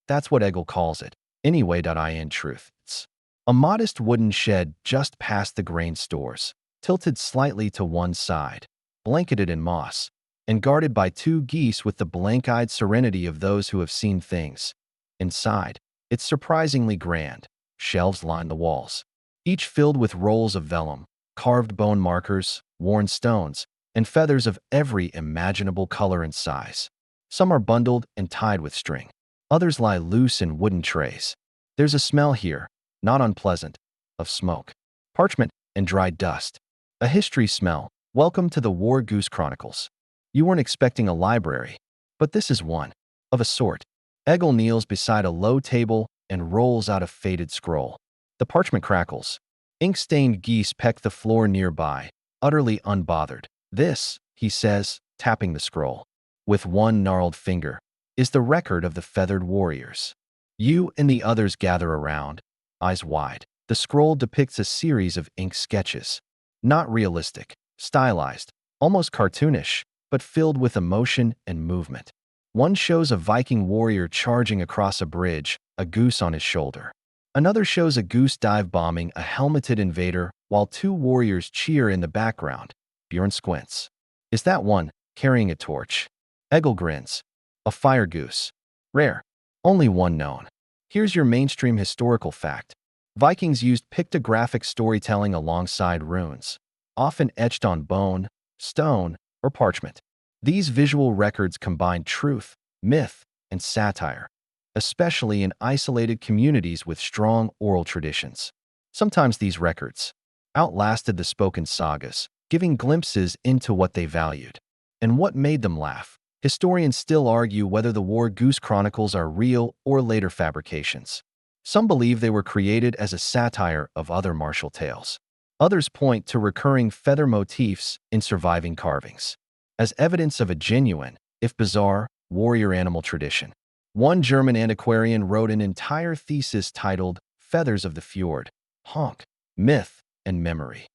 A: That's what Eggel calls it. Anyway, in truth, it's a modest wooden shed just past the grain stores, tilted slightly to one side, blanketed in moss, and guarded by two geese with the blank-eyed serenity of those who have seen things. Inside, it's surprisingly grand. Shelves line the walls, each filled with rolls of vellum, carved bone markers, worn stones, and feathers of every imaginable color and size. Some are bundled and tied with string. Others lie loose in wooden trays. There's a smell here, not unpleasant, of smoke, parchment, and dried dust. A history smell. Welcome to the War Goose Chronicles. You weren't expecting a library, but this is one, of a sort. Eggel kneels beside a low table and rolls out a faded scroll. The parchment crackles. Ink-stained geese peck the floor nearby, utterly unbothered. This, he says, tapping the scroll, with one gnarled finger, is the record of the feathered warriors. You and the others gather around, eyes wide. The scroll depicts a series of ink sketches. Not realistic, stylized, almost cartoonish, but filled with emotion and movement. One shows a Viking warrior charging across a bridge, a goose on his shoulder. Another shows a goose dive-bombing a helmeted invader while two warriors cheer in the background. Bjorn squints. Is that one, carrying a torch? Eggel grins. A fire goose. Rare. Only one known. Here's your mainstream historical fact. Vikings used pictographic storytelling alongside runes, often etched on bone, stone, or parchment. These visual records combined truth, myth, and satire, especially in isolated communities with strong oral traditions. Sometimes these records outlasted the spoken sagas, giving glimpses into what they valued and what made them laugh. Historians still argue whether the War Goose Chronicles are real or later fabrications. Some believe they were created as a satire of other martial tales. Others point to recurring feather motifs in surviving carvings as evidence of a genuine, if bizarre, warrior animal tradition. One German antiquarian wrote an entire thesis titled Feathers of the Fjord, Honk, Myth, and Memory.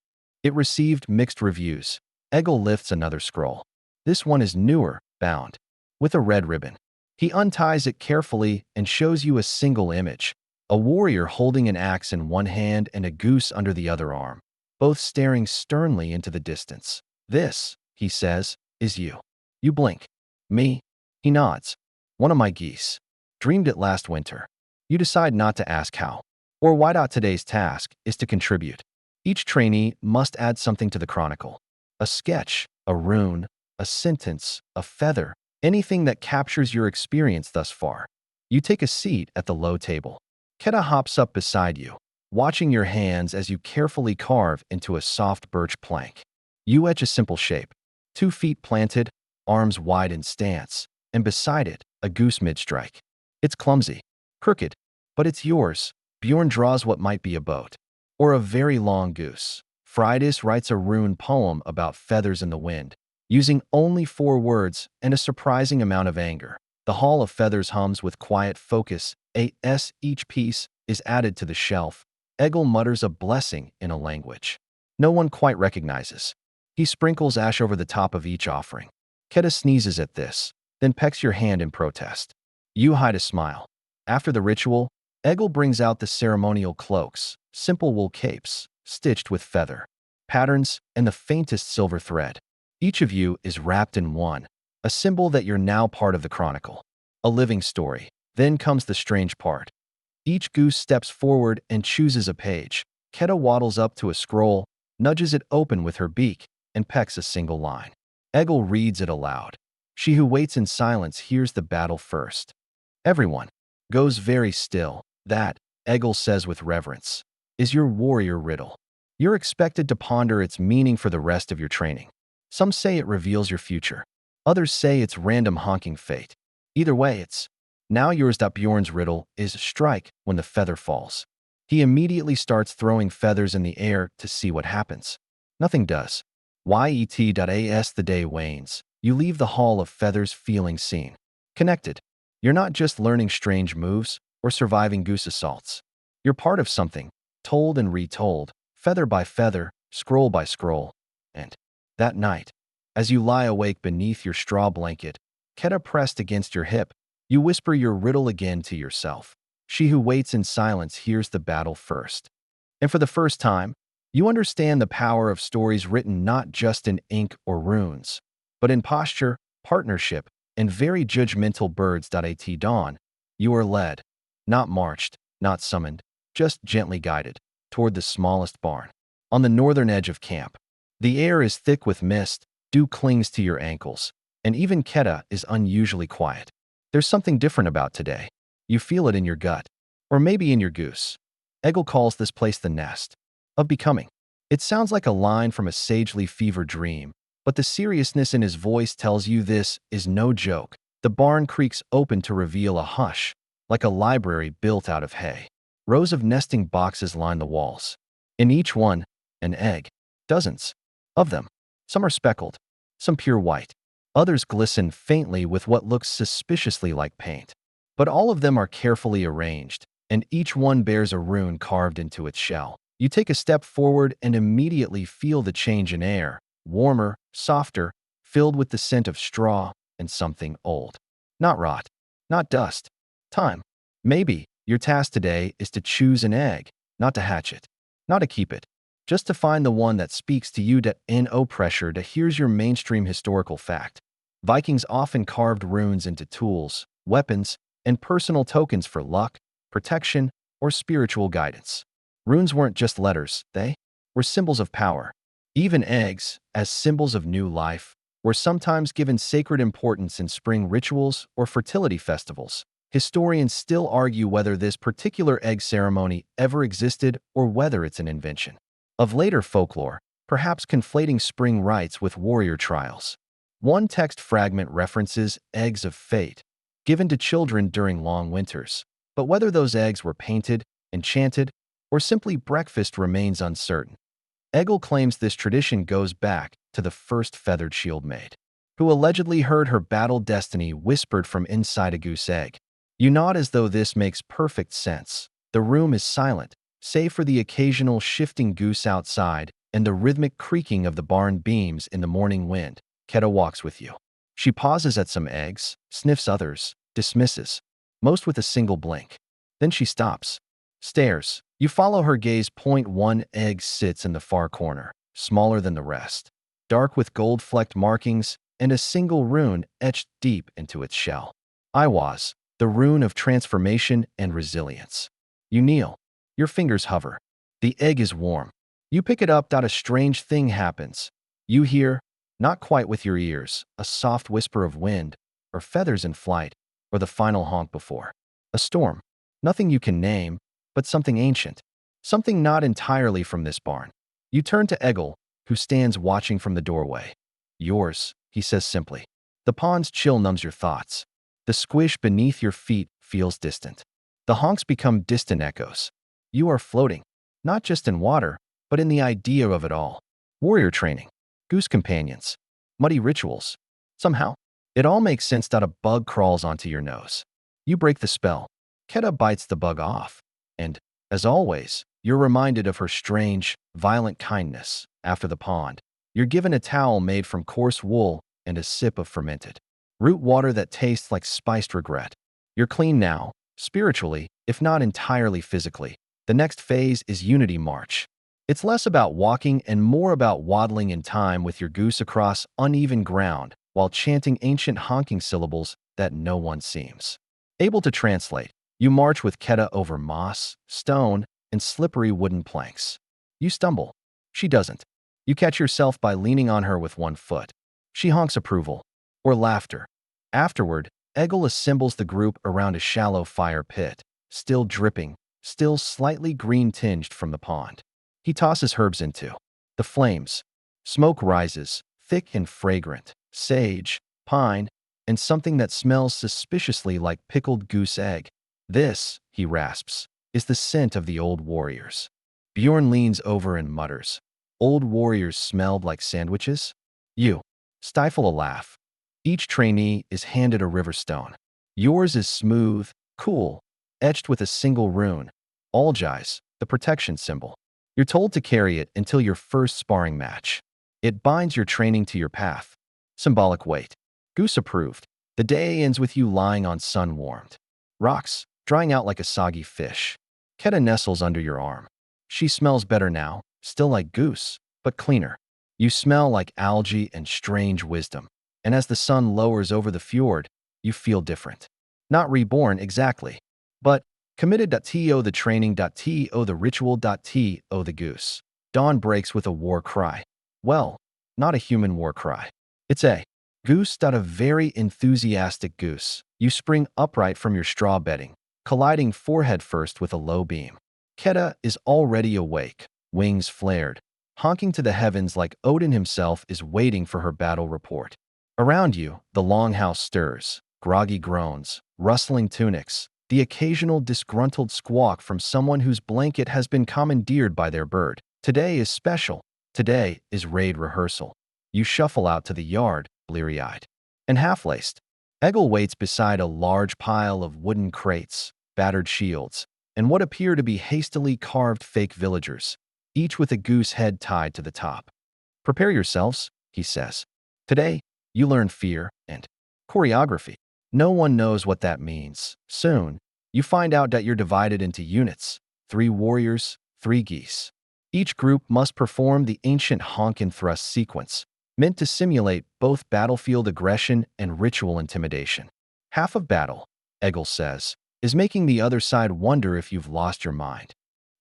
A: It received mixed reviews. Eggel lifts another scroll. This one is newer, bound with a red ribbon. He unties it carefully and shows you a single image, a warrior holding an axe in one hand and a goose under the other arm, both staring sternly into the distance. This, he says, is you. You blink. Me? He nods. One of my geese. Dreamed it last winter. You decide not to ask how or why. Today's task is to contribute. Each trainee must add something to the chronicle. A sketch, a rune, a sentence, a feather, anything that captures your experience thus far. You take a seat at the low table. Keta hops up beside you, watching your hands as you carefully carve into a soft birch plank. You etch a simple shape. 2 feet planted, arms wide in stance, and beside it, a goose mid-strike. It's clumsy, crooked, but it's yours. Bjorn draws what might be a boat, or a very long goose. Friedis writes a rune poem about feathers in the wind, using only 4 words and a surprising amount of anger. The Hall of Feathers hums with quiet focus. Each piece is added to the shelf. Eggel mutters a blessing in a language no one quite recognizes. He sprinkles ash over the top of each offering. Keta sneezes at this, then pecks your hand in protest. You hide a smile. After the ritual, Eggle brings out the ceremonial cloaks, simple wool capes, stitched with feather, patterns, and the faintest silver thread. Each of you is wrapped in one, a symbol that you're now part of the chronicle, a living story. Then comes the strange part. Each goose steps forward and chooses a page. Keta waddles up to a scroll, nudges it open with her beak, and pecks a single line. Eggle reads it aloud. She who waits in silence hears the battle first. Everyone goes very still. That, Eggle says with reverence, is your warrior riddle. You're expected to ponder its meaning for the rest of your training. Some say it reveals your future. Others say it's random honking fate. Either way, it's now yours. Bjorn's riddle is strike when the feather falls. He immediately starts throwing feathers in the air to see what happens. Nothing does. Yet.as the day wanes. You leave the Hall of Feathers feeling seen, connected. You're not just learning strange moves or surviving goose assaults. You're part of something, told and retold, feather by feather, scroll by scroll. And that night, as you lie awake beneath your straw blanket, Keta pressed against your hip, you whisper your riddle again to yourself. She who waits in silence hears the battle first. And for the first time, you understand the power of stories written not just in ink or runes, but in posture, partnership, and very judgmental birds. At dawn, you are led, not marched, not summoned, just gently guided, toward the smallest barn. On the northern edge of camp, the air is thick with mist, dew clings to your ankles, and even Keta is unusually quiet. There's something different about today. You feel it in your gut, or maybe in your goose. Eggle calls this place the nest of becoming. It sounds like a line from a sagely fever dream, but the seriousness in his voice tells you this is no joke. The barn creaks open to reveal a hush, like a library built out of hay. Rows of nesting boxes line the walls. In each one, an egg. Dozens of them. Some are speckled, some pure white. Others glisten faintly with what looks suspiciously like paint. But all of them are carefully arranged, and each one bears a rune carved into its shell. You take a step forward and immediately feel the change in air, warmer, softer, filled with the scent of straw and something old. Not rot, not dust. Time. Maybe your task today is to choose an egg, not to hatch it, not to keep it, just to find the one that speaks to you. No pressure. Here's your mainstream historical fact. Vikings often carved runes into tools, weapons, and personal tokens for luck, protection, or spiritual guidance. Runes weren't just letters, they were symbols of power. Even eggs, as symbols of new life, were sometimes given sacred importance in spring rituals or fertility festivals. Historians still argue whether this particular egg ceremony ever existed or whether it's an invention of later folklore, perhaps conflating spring rites with warrior trials. One text fragment references eggs of fate, given to children during long winters, but whether those eggs were painted, enchanted, or simply breakfast remains uncertain. Eggle claims this tradition goes back to the first feathered shield maid, who allegedly heard her battle destiny whispered from inside a goose egg. You nod as though this makes perfect sense. The room is silent, save for the occasional shifting goose outside and the rhythmic creaking of the barn beams in the morning wind. Keta walks with you. She pauses at some eggs, sniffs others, dismisses, most with a single blink. Then she stops, stares. You follow her gaze. One egg sits in the far corner, smaller than the rest, dark with gold-flecked markings and a single rune etched deep into its shell. Iwas, the rune of transformation and resilience. You kneel. Your fingers hover. The egg is warm. You pick it up. A strange thing happens. You hear, not quite with your ears, a soft whisper of wind, or feathers in flight, or the final honk before a storm. Nothing you can name, but something ancient. Something not entirely from this barn. You turn to Eggle, who stands watching from the doorway. Yours, he says simply. The pond's chill numbs your thoughts. The squish beneath your feet feels distant. The honks become distant echoes. You are floating, not just in water, but in the idea of it all. Warrior training, goose companions, muddy rituals. Somehow, it all makes sense. A bug crawls onto your nose. You break the spell. Keta bites the bug off. And, as always, you're reminded of her strange, violent kindness. After the pond, you're given a towel made from coarse wool and a sip of fermented root water that tastes like spiced regret. You're clean now, Spiritually, if not entirely physically, the next phase is Unity March. It's less about walking and more about waddling in time with your goose across uneven ground while chanting ancient honking syllables that no one seems able to translate. You march with Keta over moss, stone, and slippery wooden planks. You stumble. She doesn't. You catch yourself by leaning on her with one foot. She honks approval. Or laughter. Afterward, Eggle assembles the group around a shallow fire pit, still dripping, still slightly green-tinged from the pond. He tosses herbs into the flames. Smoke rises, thick and fragrant, sage, pine, and something that smells suspiciously like pickled goose egg. This, he rasps, is the scent of the old warriors. Bjorn leans over and mutters, "Old warriors smelled like sandwiches?" You stifle a laugh. Each trainee is handed a river stone. Yours is smooth, cool, etched with a single rune, Algize, the protection symbol. You're told to carry it until your first sparring match. It binds your training to your path. Symbolic weight. Goose approved. The day ends with you lying on sun-warmed rocks, drying out like a soggy fish. Keta nestles under your arm. She smells better now, still like goose, but cleaner. You smell like algae and strange wisdom. And as the sun lowers over the fjord, you feel different. Not reborn exactly, but committed.to the training.to the ritual.to the goose. Dawn breaks with a war cry. Well, not a human war cry. It's a goose. A very enthusiastic goose. You spring upright from your straw bedding, colliding forehead first with a low beam. Keta is already awake, wings flared, honking to the heavens like Odin himself is waiting for her battle report. Around you, the longhouse stirs, groggy groans, rustling tunics, the occasional disgruntled squawk from someone whose blanket has been commandeered by their bird. Today is special. Today is raid rehearsal. You shuffle out to the yard, bleary-eyed and half-laced. Eggle waits beside a large pile of wooden crates, battered shields, and what appear to be hastily carved fake villagers, each with a goose head tied to the top. "Prepare yourselves," he says. "Today, you learn fear and choreography." No one knows what that means. Soon, you find out that you're divided into units, 3 warriors, 3 geese. Each group must perform the ancient honk and thrust sequence, meant to simulate both battlefield aggression and ritual intimidation. Half of battle, Eggle says, is making the other side wonder if you've lost your mind.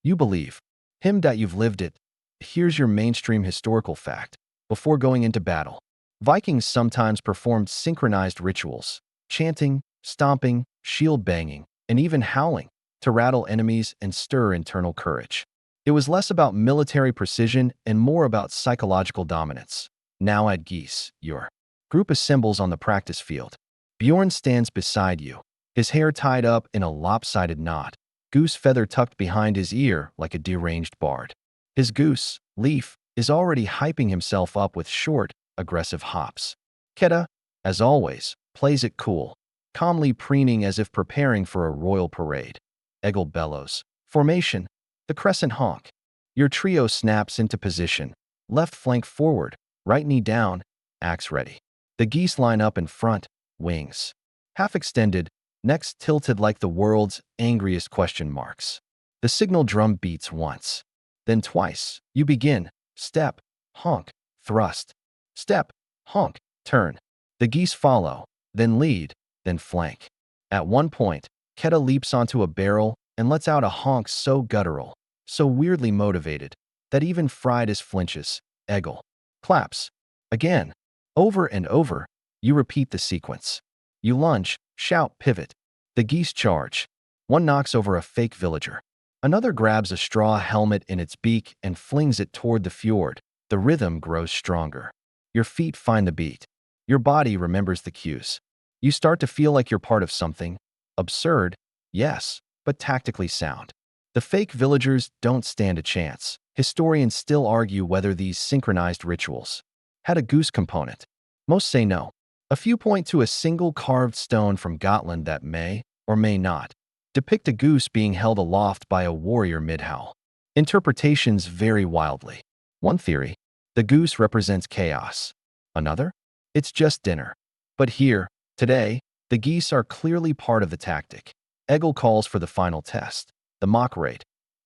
A: You believe him that you've lived it. Here's your mainstream historical fact. Before going into battle, Vikings sometimes performed synchronized rituals, chanting, stomping, shield banging, and even howling to rattle enemies and stir internal courage. It was less about military precision and more about psychological dominance. Now at Geese, your group assembles on the practice field. Bjorn stands beside you, his hair tied up in a lopsided knot, goose feather tucked behind his ear like a deranged bard. His goose, Leaf, is already hyping himself up with short, aggressive hops. Keta, as always, plays it cool, calmly preening as if preparing for a royal parade. Eggle bellows. Formation. The crescent honk. Your trio snaps into position. Left flank forward, right knee down, axe ready. The geese line up in front, wings half extended, necks tilted like the world's angriest question marks. The signal drum beats once, then twice. You begin. Step, honk, thrust. Step, honk, turn. The geese follow, then lead, then flank. At one point, Keta leaps onto a barrel and lets out a honk so guttural, so weirdly motivated, that even Fridas flinches. Eggle claps. Again. Over and over, you repeat the sequence. You lunge, shout, pivot. The geese charge. One knocks over a fake villager. Another grabs a straw helmet in its beak and flings it toward the fjord. The rhythm grows stronger. Your feet find the beat. Your body remembers the cues. You start to feel like you're part of something. Absurd, yes, but tactically sound. The fake villagers don't stand a chance. Historians still argue whether these synchronized rituals had a goose component. Most say no. A few point to a single carved stone from Gotland that may, or may not, depict a goose being held aloft by a warrior mid-howl. Interpretations vary wildly. One theory, the goose represents chaos. Another, it's just dinner. But here, today, the geese are clearly part of the tactic. Egil calls for the final test, the mock raid.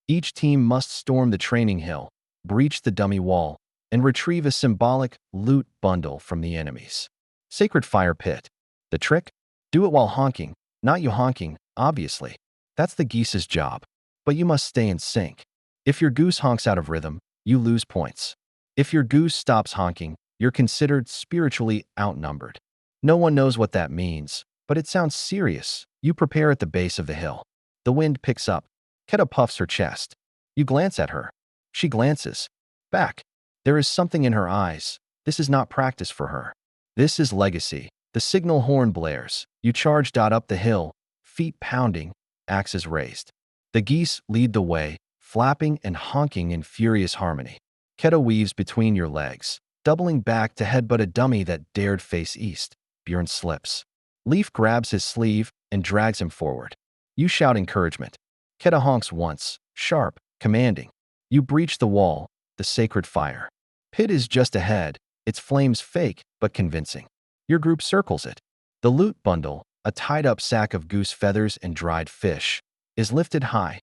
A: Each team must storm the training hill, breach the dummy wall, and retrieve a symbolic loot bundle from the enemies. Sacred fire pit. The trick? Do it while honking. Not you honking, obviously. That's the geese's job. But you must stay in sync. If your goose honks out of rhythm, you lose points. If your goose stops honking, you're considered spiritually outnumbered. No one knows what that means, but it sounds serious. You prepare at the base of the hill. The wind picks up. Keta puffs her chest. You glance at her. She glances back. There is something in her eyes. This is not practice for her. This is legacy. The signal horn blares. You charge up the hill, feet pounding, axes raised. The geese lead the way, flapping and honking in furious harmony. Keta weaves between your legs, doubling back to headbutt a dummy that dared face east. Bjorn slips. Leaf grabs his sleeve and drags him forward. You shout encouragement. Keta honks once, sharp, commanding. You breach the wall, the sacred fire. Pit is just ahead, its flames fake but convincing. Your group circles it. The loot bundle, a tied-up sack of goose feathers and dried fish, is lifted high.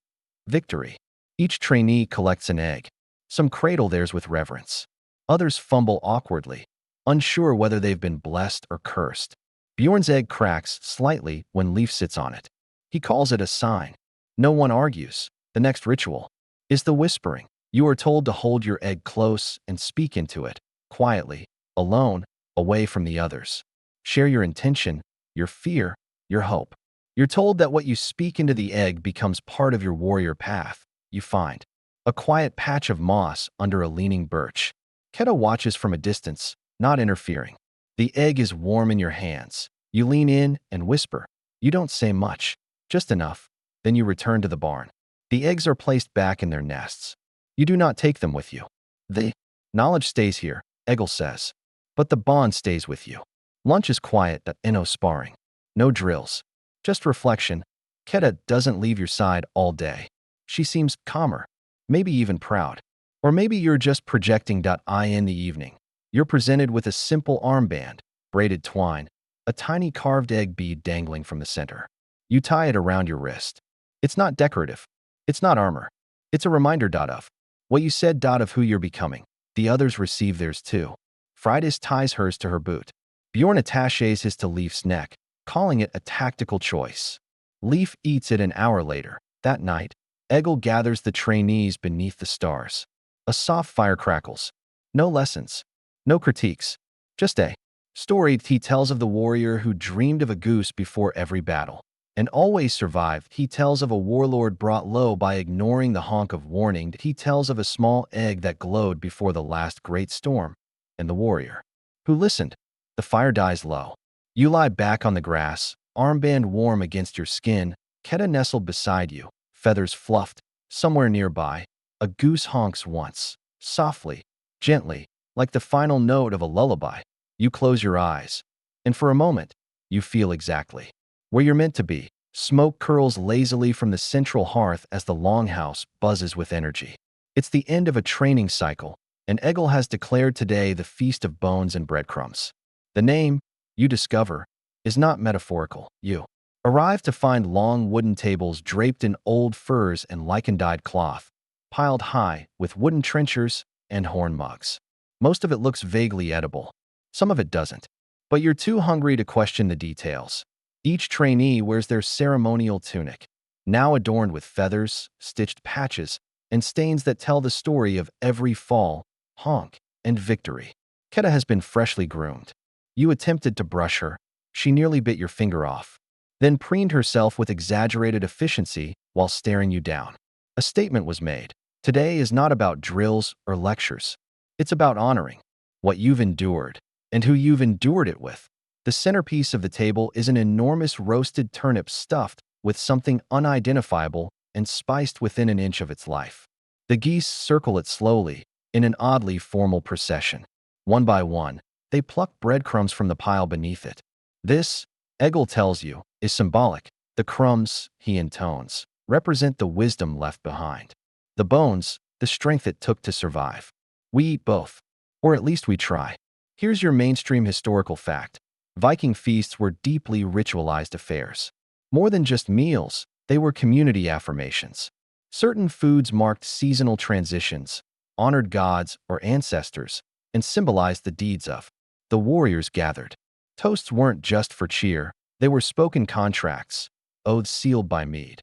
A: Victory. Each trainee collects an egg. Some cradle theirs with reverence. Others fumble awkwardly, unsure whether they've been blessed or cursed. Bjorn's egg cracks slightly when Leaf sits on it. He calls it a sign. No one argues. The next ritual is the whispering. You are told to hold your egg close and speak into it, quietly, alone, away from the others. Share your intention, your fear, your hope. You're told that what you speak into the egg becomes part of your warrior path. You find a quiet patch of moss under a leaning birch. Keta watches from a distance, not interfering. The egg is warm in your hands. You lean in and whisper. You don't say much, just enough. Then you return to the barn. The eggs are placed back in their nests. You do not take them with you. The knowledge stays here, Egil says. But the bond stays with you. Lunch is quiet, no sparring. No drills. Just reflection. Keta doesn't leave your side all day. She seems calmer, maybe even proud. Or maybe you're just projecting. In the evening, you're presented with a simple armband, braided twine, a tiny carved egg bead dangling from the center. You tie it around your wrist. It's not decorative. It's not armor. It's a reminder of what you said of who you're becoming. The others receive theirs too. Fridas ties hers to her boot. Bjorn attaches his to Leaf's neck, calling it a tactical choice. Leaf eats it an hour later. That night, Egil gathers the trainees beneath the stars. A soft fire crackles. No lessons. No critiques. Just a story he tells of the warrior who dreamed of a goose before every battle and always survived. He tells of a warlord brought low by ignoring the honk of warning. He tells of a small egg that glowed before the last great storm. And the warrior who listened. The fire dies low. You lie back on the grass, armband warm against your skin, Keta nestled beside you, feathers fluffed. Somewhere nearby, a goose honks once, softly, gently, like the final note of a lullaby. You close your eyes, and for a moment, you feel exactly where you're meant to be. Smoke curls lazily from the central hearth as the longhouse buzzes with energy. It's the end of a training cycle, and Egil has declared today the feast of bones and breadcrumbs. The name, you discover, is not metaphorical. You arrive to find long wooden tables draped in old furs and lichen-dyed cloth, piled high with wooden trenchers and horn mugs. Most of it looks vaguely edible. Some of it doesn't. But you're too hungry to question the details. Each trainee wears their ceremonial tunic, now adorned with feathers, stitched patches, and stains that tell the story of every fall, honk, and victory. Keta has been freshly groomed. You attempted to brush her. She nearly bit your finger off, then preened herself with exaggerated efficiency while staring you down. A statement was made. Today is not about drills or lectures. It's about honoring what you've endured and who you've endured it with. The centerpiece of the table is an enormous roasted turnip stuffed with something unidentifiable and spiced within an inch of its life. The geese circle it slowly, in an oddly formal procession. One by one, they pluck breadcrumbs from the pile beneath it. This, Egil tells you, is symbolic. The crumbs, he intones, represent the wisdom left behind. The bones, the strength it took to survive. We eat both. Or at least we try. Here's your mainstream historical fact. Viking feasts were deeply ritualized affairs. More than just meals, they were community affirmations. Certain foods marked seasonal transitions, honored gods or ancestors, and symbolized the deeds of the warriors gathered. Toasts weren't just for cheer, they were spoken contracts, oaths sealed by mead.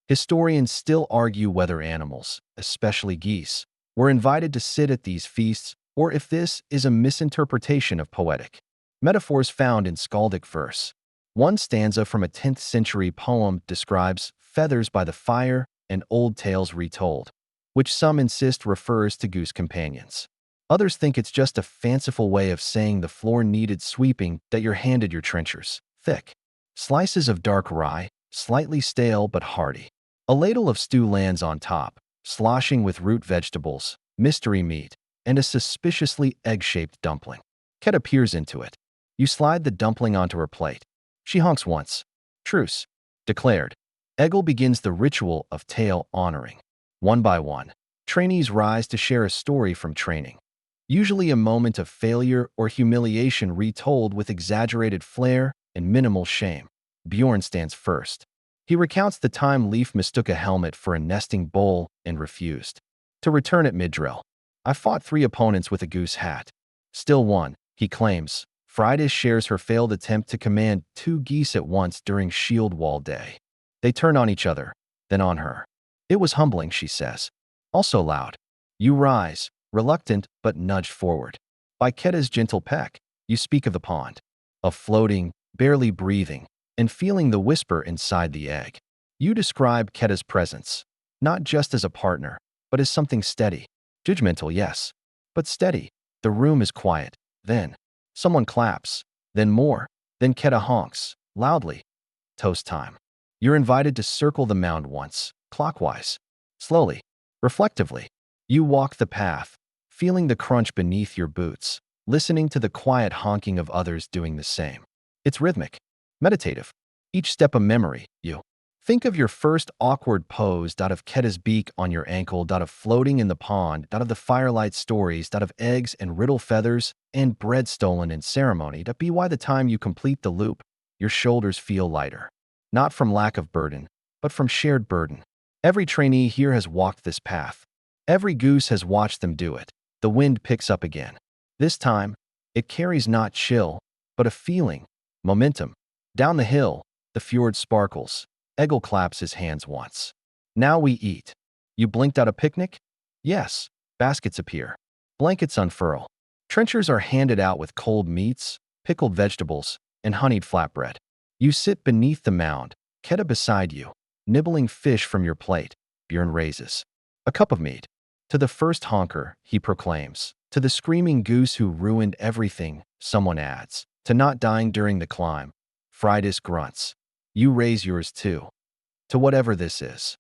A: Historians still argue whether animals, especially geese, were invited to sit at these feasts or if this is a misinterpretation of poetic metaphors found in skaldic verse. One stanza from a 10th century poem describes feathers by the fire and old tales retold, which some insist refers to goose companions. Others think it's just a fanciful way of saying the floor needed sweeping, that you're handed your trenchers. Thick slices of dark rye, slightly stale but hearty. A ladle of stew lands on top, sloshing with root vegetables, mystery meat, and a suspiciously egg-shaped dumpling. Keta peers into it. You slide the dumpling onto her plate. She honks once. Truce, declared. Eggle begins the ritual of tail honoring. One by one, trainees rise to share a story from training. Usually a moment of failure or humiliation retold with exaggerated flair and minimal shame. Bjorn stands first. He recounts the time Leaf mistook a helmet for a nesting bowl and refused to return it mid-drill. I fought 3 opponents with a goose hat. Still won, he claims. Friday shares her failed attempt to command 2 geese at once during Shield Wall Day. They turn on each other, then on her. It was humbling, she says. Also loud. You rise, reluctant but nudged forward. By Keta's gentle peck, you speak of the pond, of floating, barely breathing, and feeling the whisper inside the egg. You describe Keta's presence, not just as a partner, but as something steady. Judgmental, yes, but steady. The room is quiet. Then, someone claps. Then more. Then Keta honks, loudly. Toast time. You're invited to circle the mound once, clockwise. Slowly, reflectively. You walk the path, feeling the crunch beneath your boots, listening to the quiet honking of others doing the same. It's rhythmic, meditative. Each step a memory. You think of your first awkward pose, of Keta's beak on your ankle, of floating in the pond, of the firelight stories, of eggs and riddle feathers and bread stolen in ceremony, be why the time you complete the loop, your shoulders feel lighter. Not from lack of burden, but from shared burden. Every trainee here has walked this path. Every goose has watched them do it. The wind picks up again. This time, it carries not chill, but a feeling, momentum. Down the hill, the fjord sparkles. Eggle claps his hands once. Now we eat. You blinked out a picnic? Yes. Baskets appear. Blankets unfurl. Trenchers are handed out with cold meats, pickled vegetables, and honeyed flatbread. You sit beneath the mound, Keta beside you, nibbling fish from your plate. Bjorn raises a cup of mead. To the first honker, he proclaims. To the screaming goose who ruined everything, someone adds. To not dying during the climb. Fridas grunts. You raise yours too. To whatever this is.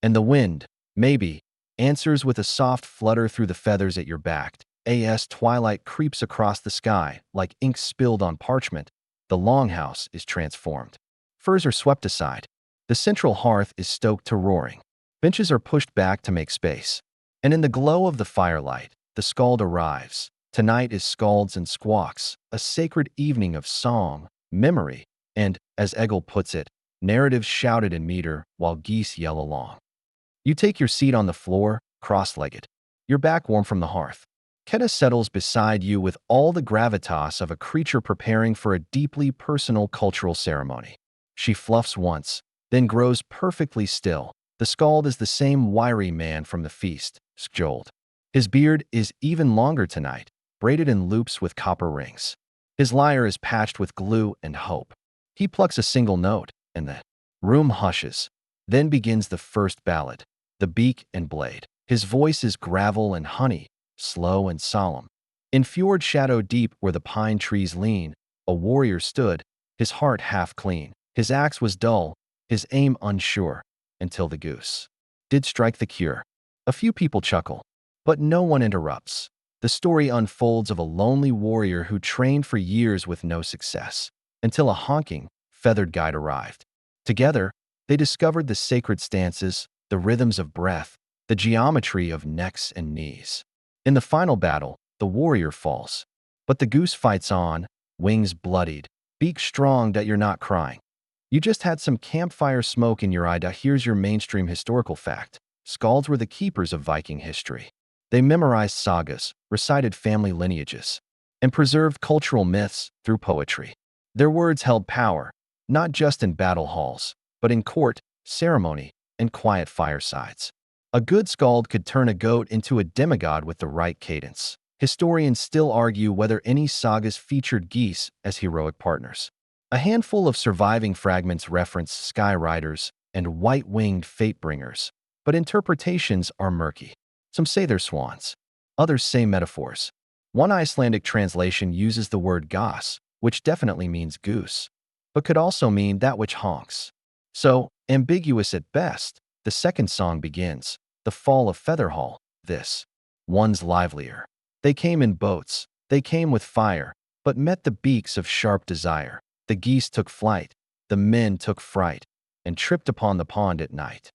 A: And the wind, maybe, answers with a soft flutter through the feathers at your back. As twilight creeps across the sky like ink spilled on parchment, the longhouse is transformed. Furs are swept aside. The central hearth is stoked to roaring. Benches are pushed back to make space. And in the glow of the firelight, the skald arrives. Tonight is skalds and squawks, a sacred evening of song, memory, and, as Eggle puts it, narratives shouted in meter while geese yell along. You take your seat on the floor, cross-legged, your back warm from the hearth. Keta settles beside you with all the gravitas of a creature preparing for a deeply personal cultural ceremony. She fluffs once, then grows perfectly still. The skald is the same wiry man from the feast, Skjold. His beard is even longer tonight, braided in loops with copper rings. His lyre is patched with glue and hope. He plucks a single note, and the room hushes. Then begins the first ballad, The Beak and Blade. His voice is gravel and honey, slow and solemn. In fjord shadow deep where the pine trees lean, a warrior stood, his heart half clean. His axe was dull, his aim unsure, until the goose did strike the cure. A few people chuckle, but no one interrupts. The story unfolds of a lonely warrior who trained for years with no success, until a honking, feathered guide arrived. Together, they discovered the sacred stances, the rhythms of breath, the geometry of necks and knees. In the final battle, the warrior falls. But the goose fights on, wings bloodied, beak strong that you're not crying. You just had some campfire smoke in your eye. Here's your mainstream historical fact. Skalds were the keepers of Viking history. They memorized sagas, recited family lineages, and preserved cultural myths through poetry. Their words held power, not just in battle halls, but in court, ceremony, and quiet firesides. A good skald could turn a goat into a demigod with the right cadence. Historians still argue whether any sagas featured geese as heroic partners. A handful of surviving fragments reference sky riders and white-winged fate-bringers, but interpretations are murky. Some say they're swans. Others say metaphors. One Icelandic translation uses the word gas, which definitely means goose, but could also mean that which honks. So, ambiguous at best, the second song begins. The fall of Featherhall, this one's livelier. They came in boats, they came with fire, but met the beaks of sharp desire. The geese took flight, the men took fright, and tripped upon the pond at night.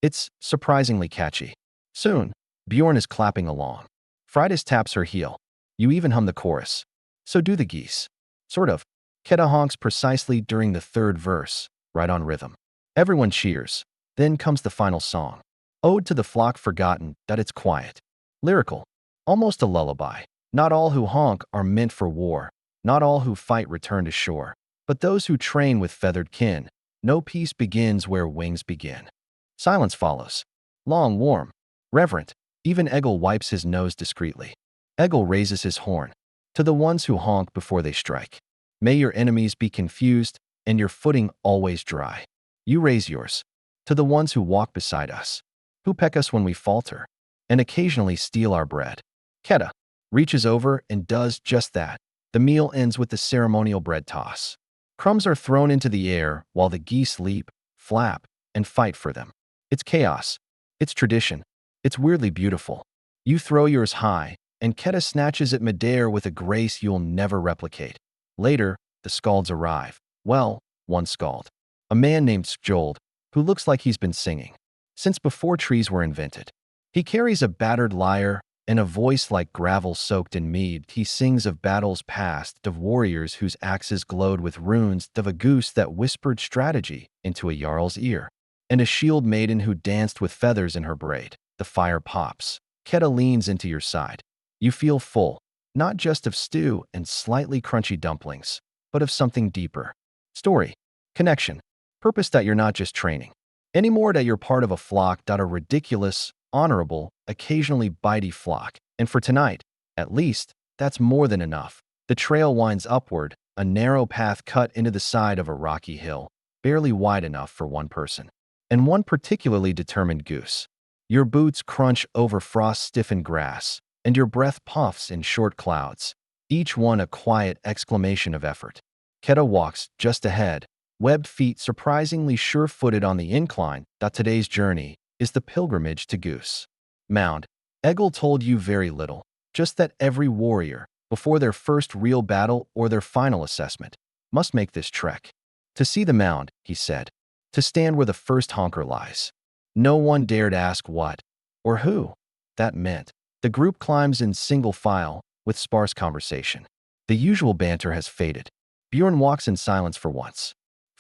A: It's surprisingly catchy. Soon, Bjorn is clapping along. Freydis taps her heel. You even hum the chorus. So do the geese. Sort of. Ketta honks precisely during the third verse, right on rhythm. Everyone cheers. Then comes the final song. Ode to the flock forgotten that it's quiet. Lyrical. Almost a lullaby. Not all who honk are meant for war. Not all who fight return to shore. But those who train with feathered kin, no peace begins where wings begin. Silence follows. Long, warm, reverent. Even Egil wipes his nose discreetly. Egil raises his horn. To the ones who honk before they strike. May your enemies be confused and your footing always dry. You raise yours. To the ones who walk beside us, who peck us when we falter, and occasionally steal our bread. Ketta reaches over and does just that. The meal ends with the ceremonial bread toss. Crumbs are thrown into the air while the geese leap, flap, and fight for them. It's chaos. It's tradition. It's weirdly beautiful. You throw yours high, and Ketta snatches it midair with a grace you'll never replicate. Later, the skalds arrive. Well, one skald. A man named Skjold, who looks like he's been singing since before trees were invented. He carries a battered lyre and a voice like gravel soaked in mead. He sings of battles past, of warriors whose axes glowed with runes, of a goose that whispered strategy into a jarl's ear, and a shield maiden who danced with feathers in her braid. The fire pops. Ketta leans into your side. You feel full, not just of stew and slightly crunchy dumplings, but of something deeper. Story, connection, purpose that you're not just training anymore, that you're part of a flock, a ridiculous, honorable, occasionally bitey flock. And for tonight, at least, that's more than enough. The trail winds upward, a narrow path cut into the side of a rocky hill, barely wide enough for one person. And one particularly determined goose. Your boots crunch over frost-stiffened grass, and your breath puffs in short clouds, each one a quiet exclamation of effort. Ketta walks just ahead, webbed feet surprisingly sure-footed on the incline. Today's journey is the pilgrimage to Goose Mound. Egil told you very little, just that every warrior, before their first real battle or their final assessment, must make this trek. To see the mound, he said, to stand where the first honker lies. No one dared ask what or who that meant. The group climbs in single file, with sparse conversation. The usual banter has faded. Bjorn walks in silence for once.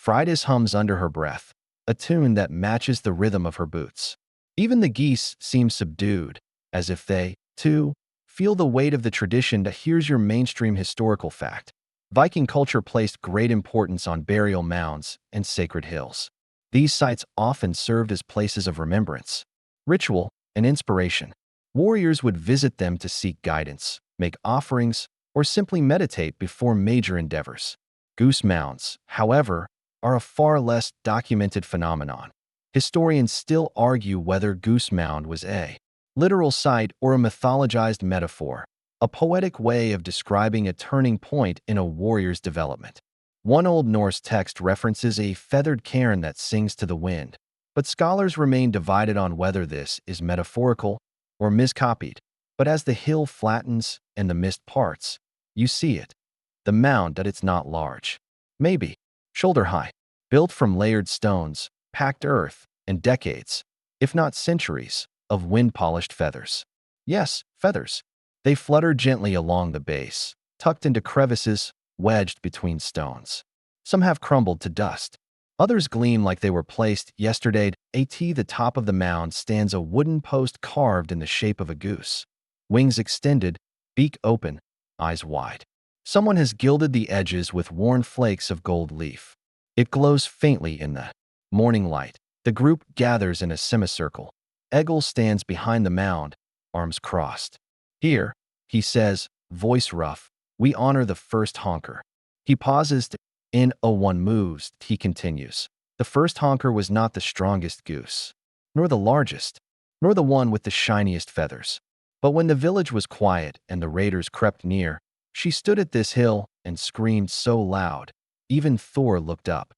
A: Freydis hums under her breath, a tune that matches the rhythm of her boots. Even the geese seem subdued, as if they, too, feel the weight of the tradition. Here's your mainstream historical fact. Viking culture placed great importance on burial mounds and sacred hills. These sites often served as places of remembrance, ritual, and inspiration. Warriors would visit them to seek guidance, make offerings, or simply meditate before major endeavors. Goose mounds, however, are a far less documented phenomenon. Historians still argue whether Goose Mound was a literal site or a mythologized metaphor, a poetic way of describing a turning point in a warrior's development. One Old Norse text references a feathered cairn that sings to the wind, but scholars remain divided on whether this is metaphorical or miscopied. But as the hill flattens and the mist parts, you see it. The mound, that it's not large. Maybe shoulder-high, built from layered stones, packed earth, and decades, if not centuries, of wind-polished feathers. Yes, feathers. They flutter gently along the base, tucked into crevices, wedged between stones. Some have crumbled to dust. Others gleam like they were placed yesterday. At the top of the mound stands a wooden post carved in the shape of a goose. Wings extended, beak open, eyes wide. Someone has gilded the edges with worn flakes of gold leaf. It glows faintly in the morning light. The group gathers in a semicircle. Eggle stands behind the mound, arms crossed. Here, he says, voice rough, we honor the first honker. He pauses. In one moves, he continues. The first honker was not the strongest goose, nor the largest, nor the one with the shiniest feathers. But when the village was quiet and the raiders crept near, she stood at this hill and screamed so loud, even Thor looked up.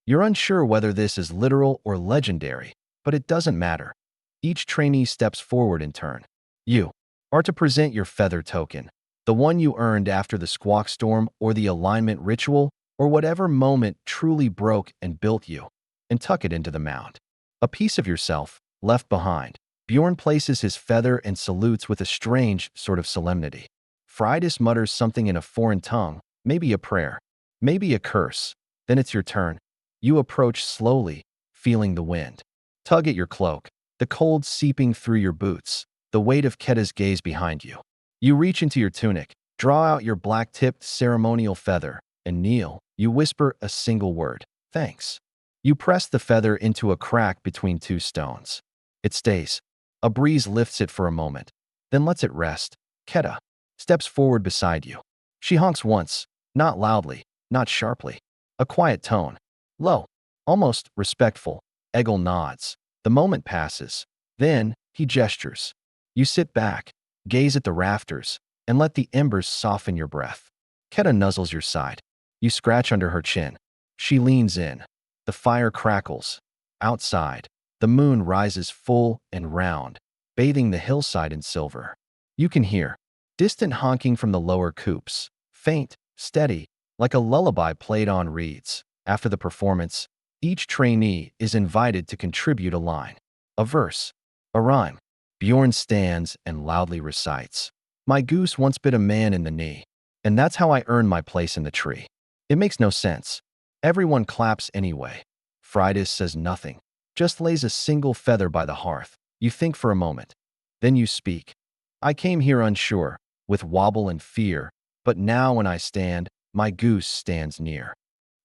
A: You're unsure whether this is literal or legendary, but it doesn't matter. Each trainee steps forward in turn. You are to present your feather token, the one you earned after the squawk storm or the alignment ritual, or whatever moment truly broke and built you, and tuck it into the mound. A piece of yourself left behind. Bjorn places his feather and salutes with a strange sort of solemnity. Freydis mutters something in a foreign tongue, maybe a prayer, maybe a curse. Then it's your turn. You approach slowly, feeling the wind. Tug at your cloak, the cold seeping through your boots, the weight of Ketta's gaze behind you. You reach into your tunic, draw out your black-tipped ceremonial feather, and kneel. You whisper a single word, thanks. You press the feather into a crack between two stones. It stays. A breeze lifts it for a moment, then lets it rest. Ketta steps forward beside you. She honks once, not loudly, not sharply. A quiet tone, low, almost respectful. Eggle nods. The moment passes. Then he gestures. You sit back, gaze at the rafters, and let the embers soften your breath. Ketta nuzzles your side. You scratch under her chin. She leans in. The fire crackles. Outside, the moon rises full and round, bathing the hillside in silver. You can hear distant honking from the lower coops, faint, steady, like a lullaby played on reeds. After the performance, each trainee is invited to contribute a line, a verse, a rhyme. Bjorn stands and loudly recites, "My goose once bit a man in the knee, and that's how I earned my place in the tree." It makes no sense. Everyone claps anyway. Freydis says nothing, just lays a single feather by the hearth. You think for a moment. Then you speak. I came here unsure, with wobble and fear, but now when I stand, my goose stands near.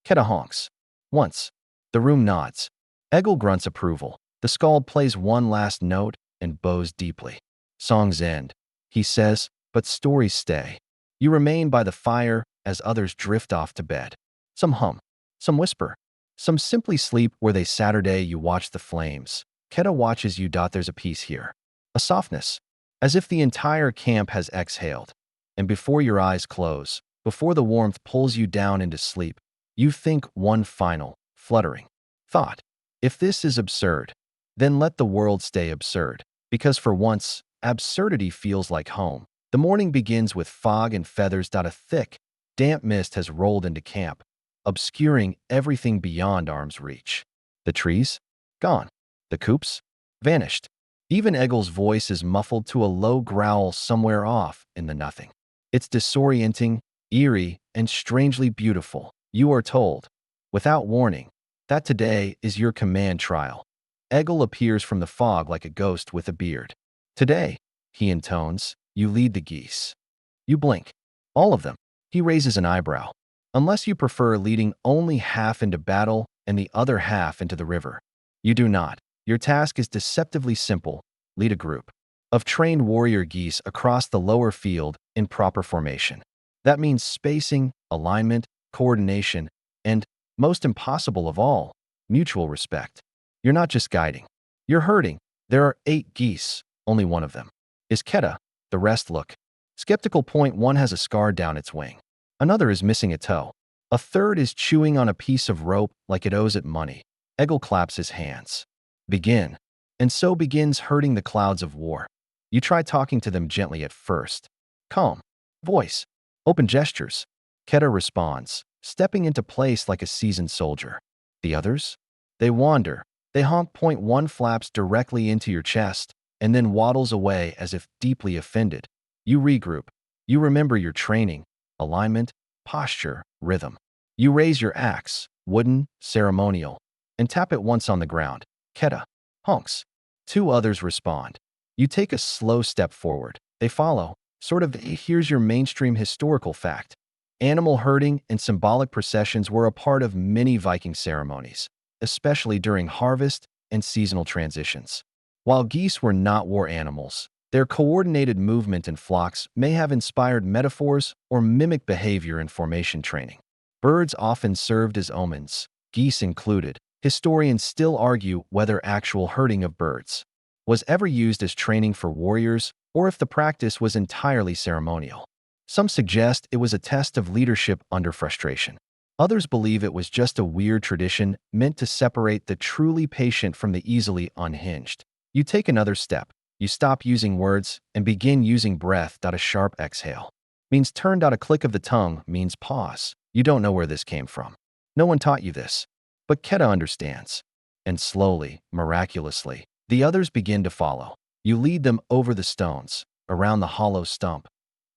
A: Ketta honks. Once. The room nods. Eggle grunts approval. The skald plays one last note and bows deeply. Songs end, he says, but stories stay. You remain by the fire as others drift off to bed. Some hum, some whisper, some simply sleep where they Saturday you watch the flames. Ketta watches you. There's a peace here, a softness, as if the entire camp has exhaled. And before your eyes close, before the warmth pulls you down into sleep, you think one final, fluttering thought. If this is absurd, then let the world stay absurd, because for once, absurdity feels like home. The morning begins with fog and feathers. A thick, damp mist has rolled into camp, obscuring everything beyond arm's reach. The trees? Gone. The coops? Vanished. Even Eggle's voice is muffled to a low growl somewhere off in the nothing. It's disorienting, eerie, and strangely beautiful. You are told, without warning, that today is your command trial. Eggle appears from the fog like a ghost with a beard. Today, he intones, you lead the geese. You blink. All of them. He raises an eyebrow. Unless you prefer leading only half into battle and the other half into the river. You do not. Your task is deceptively simple. Lead a group of trained warrior geese across the lower field in proper formation. That means spacing, alignment, coordination, and, most impossible of all, mutual respect. You're not just guiding. You're herding. There are 8 geese. Only one of them is Ketta. The rest look skeptical. One has a scar down its wing. Another is missing a toe. A third is chewing on a piece of rope like it owes it money. Eggle claps his hands. Begin. And so begins herding the clouds of war. You try talking to them gently at first. Calm. Voice. Open gestures. Ketta responds, stepping into place like a seasoned soldier. The others? They wander. They honk. One flaps directly into your chest and then waddles away as if deeply offended. You regroup. You remember your training, alignment, posture, rhythm. You raise your axe, wooden, ceremonial, and tap it once on the ground. Keta. Honks. Two others respond. You take a slow step forward. They follow. Sort of, here's your mainstream historical fact. Animal herding and symbolic processions were a part of many Viking ceremonies, especially during harvest and seasonal transitions. While geese were not war animals, their coordinated movement in flocks may have inspired metaphors or mimic behavior in formation training. Birds often served as omens, geese included. Historians still argue whether actual herding of birds was ever used as training for warriors or if the practice was entirely ceremonial. Some suggest it was a test of leadership under frustration. Others believe it was just a weird tradition meant to separate the truly patient from the easily unhinged. You take another step. You stop using words and begin using breath. A sharp exhale means turn. A click of the tongue means pause. You don't know where this came from. No one taught you this. But Keta understands. And slowly, miraculously, the others begin to follow. You lead them over the stones, around the hollow stump,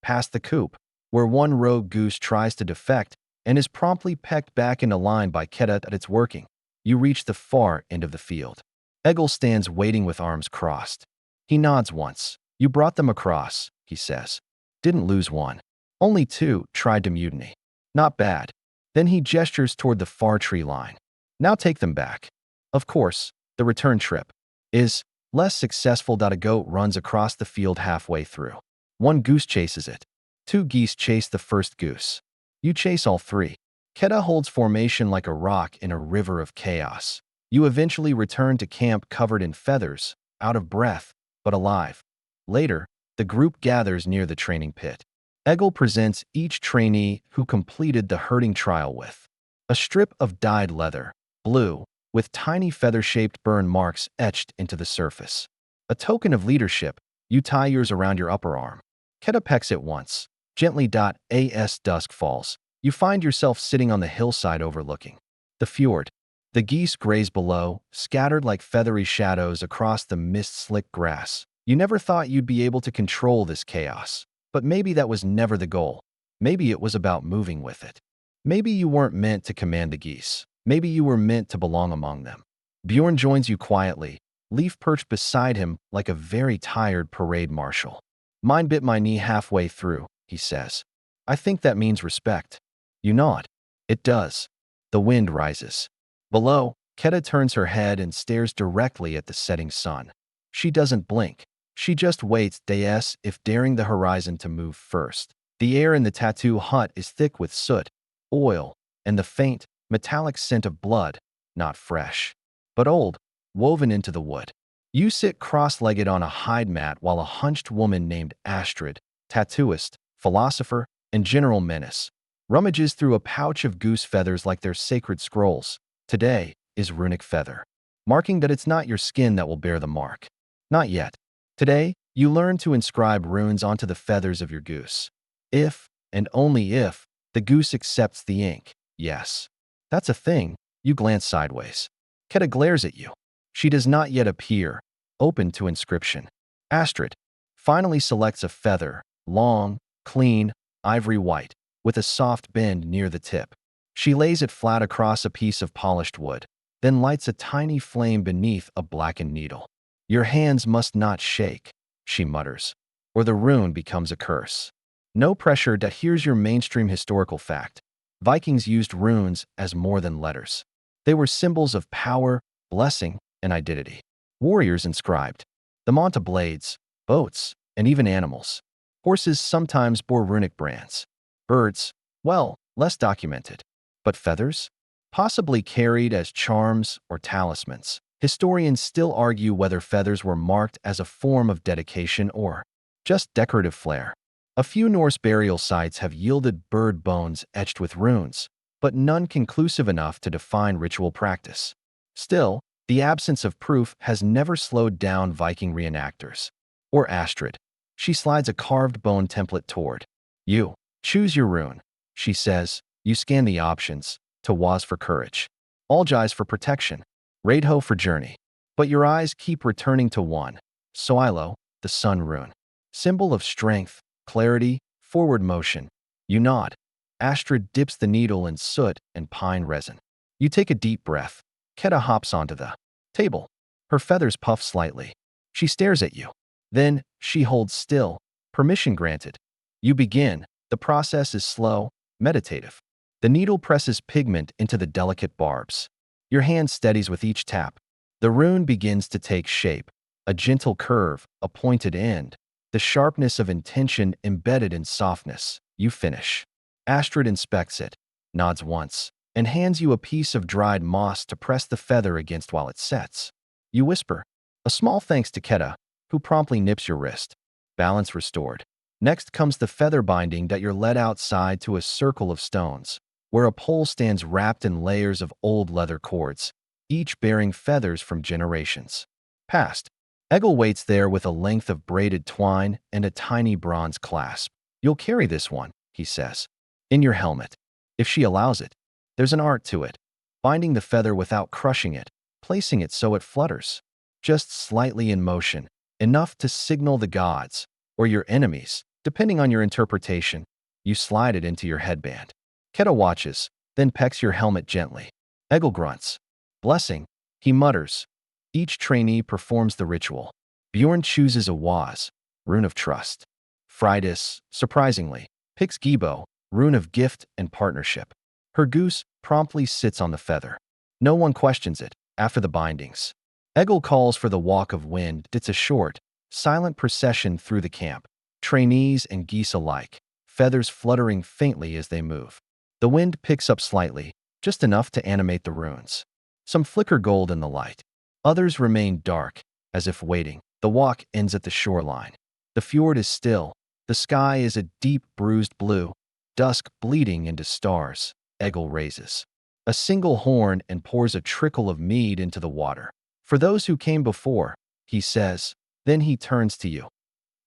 A: past the coop, where one rogue goose tries to defect and is promptly pecked back into line by Keta. It's working. You reach the far end of the field. Egil stands waiting with arms crossed. He nods once. You brought them across, he says. Didn't lose one. Only two tried to mutiny. Not bad. Then he gestures toward the far tree line. Now take them back. Of course, the return trip is less successful. A goat runs across the field halfway through. One goose chases it. Two geese chase the first goose. You chase all three. Keta holds formation like a rock in a river of chaos. You eventually return to camp covered in feathers, out of breath, but alive. Later, the group gathers near the training pit. Egil presents each trainee who completed the herding trial with a strip of dyed leather, blue, with tiny feather-shaped burn marks etched into the surface. A token of leadership, you tie yours around your upper arm. Keta pecks it once. Gently. As dusk falls, you find yourself sitting on the hillside overlooking the fjord. The geese graze below, scattered like feathery shadows across the mist-slick grass. You never thought you'd be able to control this chaos. But maybe that was never the goal. Maybe it was about moving with it. Maybe you weren't meant to command the geese. Maybe you were meant to belong among them. Bjorn joins you quietly, Leaf perched beside him like a very tired parade marshal. Mine bit my knee halfway through, he says. I think that means respect. You nod. It does. The wind rises. Below, Keta turns her head and stares directly at the setting sun. She doesn't blink. She just waits as if daring the horizon to move first. The air in the tattoo hut is thick with soot, oil, and the faint, metallic scent of blood, not fresh, but old, woven into the wood. You sit cross-legged on a hide mat while a hunched woman named Astrid, tattooist, philosopher, and general menace, rummages through a pouch of goose feathers like they're sacred scrolls. Today is runic feather, marking that it's not your skin that will bear the mark. Not yet. Today, you learn to inscribe runes onto the feathers of your goose. If, and only if, the goose accepts the ink. Yes. That's a thing. You glance sideways. Keta glares at you. She does not yet appear, open to inscription. Astrid finally selects a feather, long, clean, ivory white, with a soft bend near the tip. She lays it flat across a piece of polished wood, then lights a tiny flame beneath a blackened needle. Your hands must not shake, she mutters, or the rune becomes a curse. No pressure. Here's your mainstream historical fact. Vikings used runes as more than letters. They were symbols of power, blessing, and identity. Warriors inscribed them onto blades, boats, and even animals. Horses sometimes bore runic brands. Birds, well, less documented. But feathers? Possibly carried as charms or talismans. Historians still argue whether feathers were marked as a form of dedication or just decorative flair. A few Norse burial sites have yielded bird bones etched with runes, but none conclusive enough to define ritual practice. Still, the absence of proof has never slowed down Viking reenactors. Or Astrid. She slides a carved bone template toward you. Choose your rune, she says. You scan the options. Tawaz for courage. Algize for protection. Raidho for journey. But your eyes keep returning to one. Soilo, the sun rune. Symbol of strength, clarity, forward motion. You nod. Astrid dips the needle in soot and pine resin. You take a deep breath. Keta hops onto the table. Her feathers puff slightly. She stares at you. Then she holds still. Permission granted. You begin. The process is slow, meditative. The needle presses pigment into the delicate barbs. Your hand steadies with each tap. The rune begins to take shape. A gentle curve, a pointed end. The sharpness of intention embedded in softness. You finish. Astrid inspects it, nods once, and hands you a piece of dried moss to press the feather against while it sets. You whisper, a small thanks to Keta, who promptly nips your wrist. Balance restored. Next comes the feather binding that you're led outside to a circle of stones, where a pole stands wrapped in layers of old leather cords, each bearing feathers from generations past. Eggle waits there with a length of braided twine and a tiny bronze clasp. You'll carry this one, he says, in your helmet, if she allows it. There's an art to it, binding the feather without crushing it, placing it so it flutters, just slightly in motion, enough to signal the gods, or your enemies, depending on your interpretation. You slide it into your headband. Keta watches, then pecks your helmet gently. Eggle grunts. Blessing, he mutters. Each trainee performs the ritual. Bjorn chooses a Waz, rune of trust. Freydis, surprisingly, picks Gibo, rune of gift and partnership. Her goose promptly sits on the feather. No one questions it after the bindings. Eggle calls for the walk of wind. It's a short, silent procession through the camp. Trainees and geese alike, feathers fluttering faintly as they move. The wind picks up slightly, just enough to animate the runes. Some flicker gold in the light. Others remain dark, as if waiting. The walk ends at the shoreline. The fjord is still. The sky is a deep, bruised blue, dusk bleeding into stars. Eggle raises a single horn and pours a trickle of mead into the water. For those who came before, he says, then he turns to you.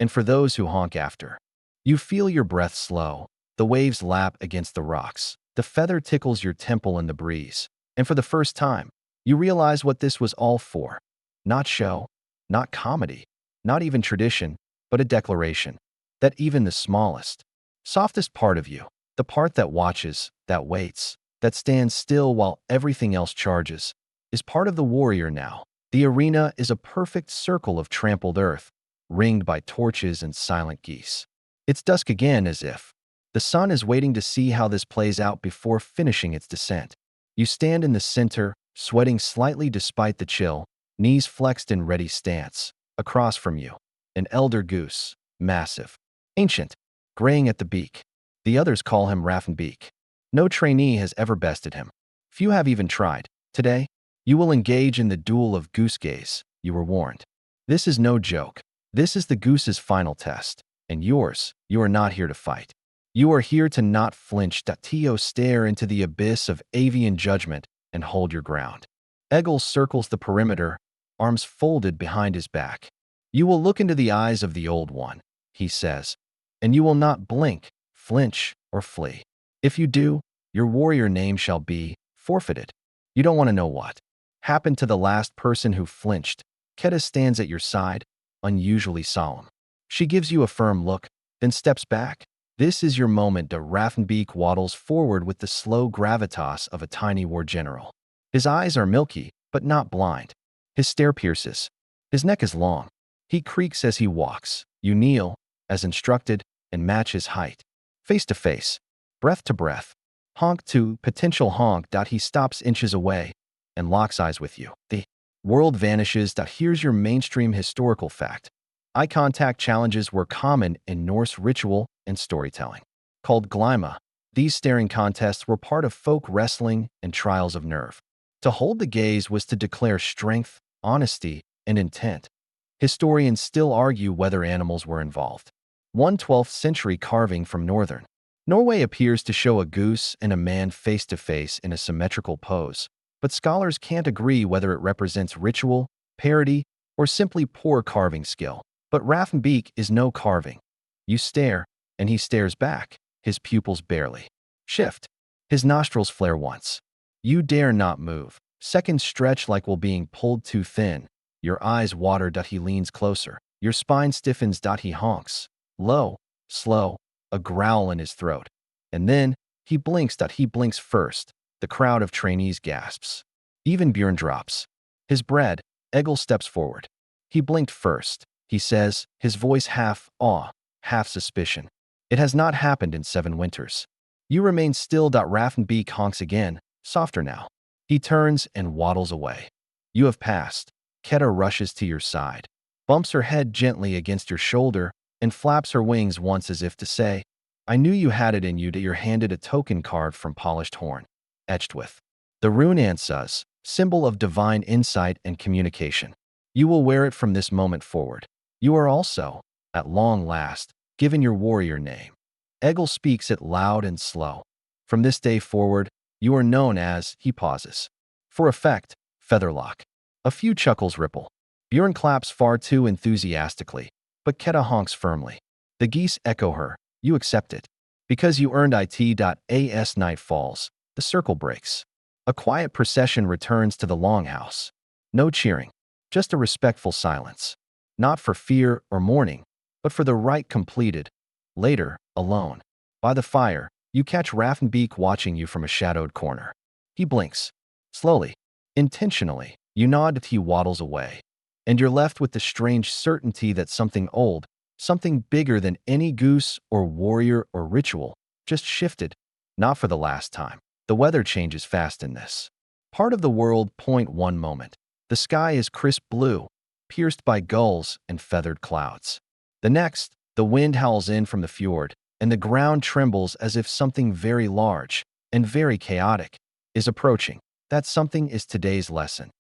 A: And for those who honk after. You feel your breath slow. The waves lap against the rocks. The feather tickles your temple in the breeze. And for the first time, you realize what this was all for. Not show, not comedy, not even tradition, but a declaration that even the smallest, softest part of you, the part that watches, that waits, that stands still while everything else charges, is part of the warrior now. The arena is a perfect circle of trampled earth, ringed by torches and silent geese. It's dusk again, as if the sun is waiting to see how this plays out before finishing its descent. You stand in the center, sweating slightly despite the chill, knees flexed in ready stance. Across from you, an elder goose, massive, ancient, graying at the beak. The others call him Raffenbeak. No trainee has ever bested him. Few have even tried. Today, you will engage in the duel of goose gaze. You were warned. This is no joke. This is the goose's final test. And yours. You are not here to fight. You are here to not flinch. Tio stare into the abyss of avian judgment and hold your ground. Eggle circles the perimeter, arms folded behind his back. You will look into the eyes of the old one, he says, and you will not blink, flinch, or flee. If you do, your warrior name shall be forfeited. You don't want to know what happened to the last person who flinched. Keta stands at your side, unusually solemn. She gives you a firm look, then steps back. This is your moment. Raffenbeak waddles forward with the slow gravitas of a tiny war general. His eyes are milky, but not blind. His stare pierces. His neck is long. He creaks as he walks. You kneel, as instructed, and match his height. Face to face, breath to breath, honk to potential honk. He stops inches away and locks eyes with you. The world vanishes. Here's your mainstream historical fact. Eye contact challenges were common in Norse ritual and storytelling. Called glyma, these staring contests were part of folk wrestling and trials of nerve. To hold the gaze was to declare strength, honesty, and intent. Historians still argue whether animals were involved. One 12th century carving from northern Norway appears to show a goose and a man face-to-face in a symmetrical pose, but scholars can't agree whether it represents ritual, parody, or simply poor carving skill. But Raffenbeak is no carving. You stare, and he stares back. His pupils barely shift. His nostrils flare once. You dare not move. Seconds stretch like while being pulled too thin. Your eyes water. He leans closer. Your spine stiffens. He honks. Low, slow, a growl in his throat. And then, he blinks. He blinks first. The crowd of trainees gasps. Even Bjorn drops his bread. Egil steps forward. He blinked first. He says, his voice half awe, half suspicion. It has not happened in 7 winters. You remain still. Raffenbeek honks again, softer now. He turns and waddles away. You have passed. Keta rushes to your side, bumps her head gently against your shoulder, and flaps her wings once as if to say, I knew you had it in you. You're handed a token card from polished horn, etched with the rune Ansuz, symbol of divine insight and communication. You will wear it from this moment forward. You are also, at long last, given your warrior name. Egil speaks it loud and slow. From this day forward, you are known as, he pauses. For effect, Featherlock. A few chuckles ripple. Bjorn claps far too enthusiastically, but Keta honks firmly. The geese echo her. You accept it. Because you earned it. As night falls, the circle breaks. A quiet procession returns to the longhouse. No cheering, just a respectful silence. Not for fear or mourning, but for the rite completed. Later, alone, by the fire, you catch Raffenbeek watching you from a shadowed corner. He blinks. Slowly, intentionally, you nod. He waddles away. And you're left with the strange certainty that something old, something bigger than any goose or warrior or ritual, just shifted, not for the last time. The weather changes fast in this part of the world. One moment, the sky is crisp blue, pierced by gulls and feathered clouds. The next, the wind howls in from the fjord, and the ground trembles as if something very large and very chaotic is approaching. That something is today's lesson.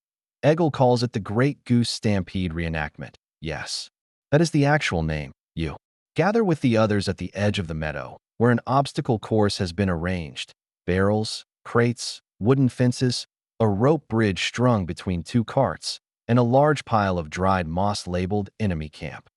A: Egil calls it the Great Goose Stampede Reenactment. Yes, that is the actual name. You gather with the others at the edge of the meadow, where an obstacle course has been arranged. Barrels, crates, wooden fences, a rope bridge strung between 2 carts, and a large pile of dried moss labeled enemy camp.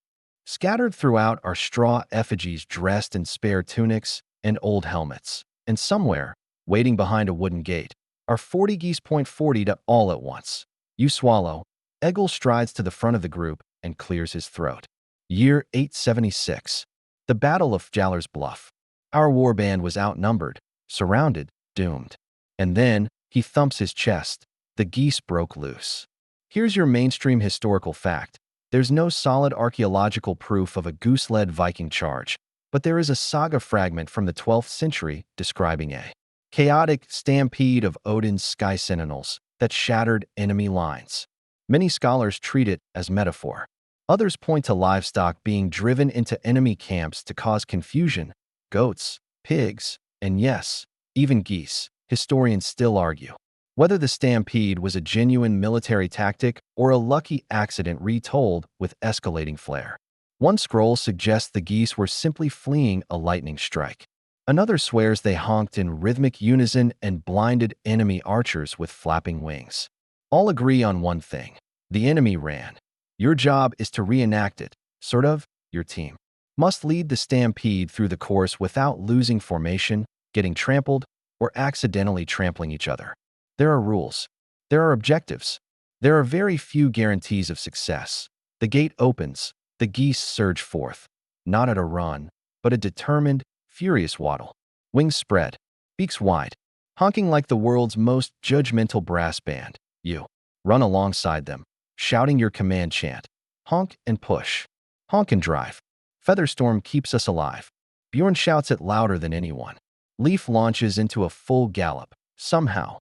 A: Scattered throughout are straw effigies dressed in spare tunics and old helmets. And somewhere, waiting behind a wooden gate, are 40 geese. 40 to all at once. You swallow. Egil strides to the front of the group and clears his throat. Year 876. The Battle of Jallar's Bluff. Our warband was outnumbered, surrounded, doomed. And then, he thumps his chest. The geese broke loose. Here's your mainstream historical fact. There's no solid archaeological proof of a goose-led Viking charge, but there is a saga fragment from the 12th century describing a chaotic stampede of Odin's sky sentinels that shattered enemy lines. Many scholars treat it as metaphor. Others point to livestock being driven into enemy camps to cause confusion. Goats, pigs, and yes, even geese. Historians still argue whether the stampede was a genuine military tactic or a lucky accident retold with escalating flair. One scroll suggests the geese were simply fleeing a lightning strike. Another swears they honked in rhythmic unison and blinded enemy archers with flapping wings. All agree on one thing. The enemy ran. Your job is to reenact it, sort of. Your team must lead the stampede through the course without losing formation, getting trampled, or accidentally trampling each other. There are rules. There are objectives. There are very few guarantees of success. The gate opens. The geese surge forth, not at a run, but a determined, furious waddle. Wings spread, beaks wide, honking like the world's most judgmental brass band. You run alongside them, shouting your command chant. Honk and push. Honk and drive. Featherstorm keeps us alive. Bjorn shouts it louder than anyone. Leaf launches into a full gallop, somehow.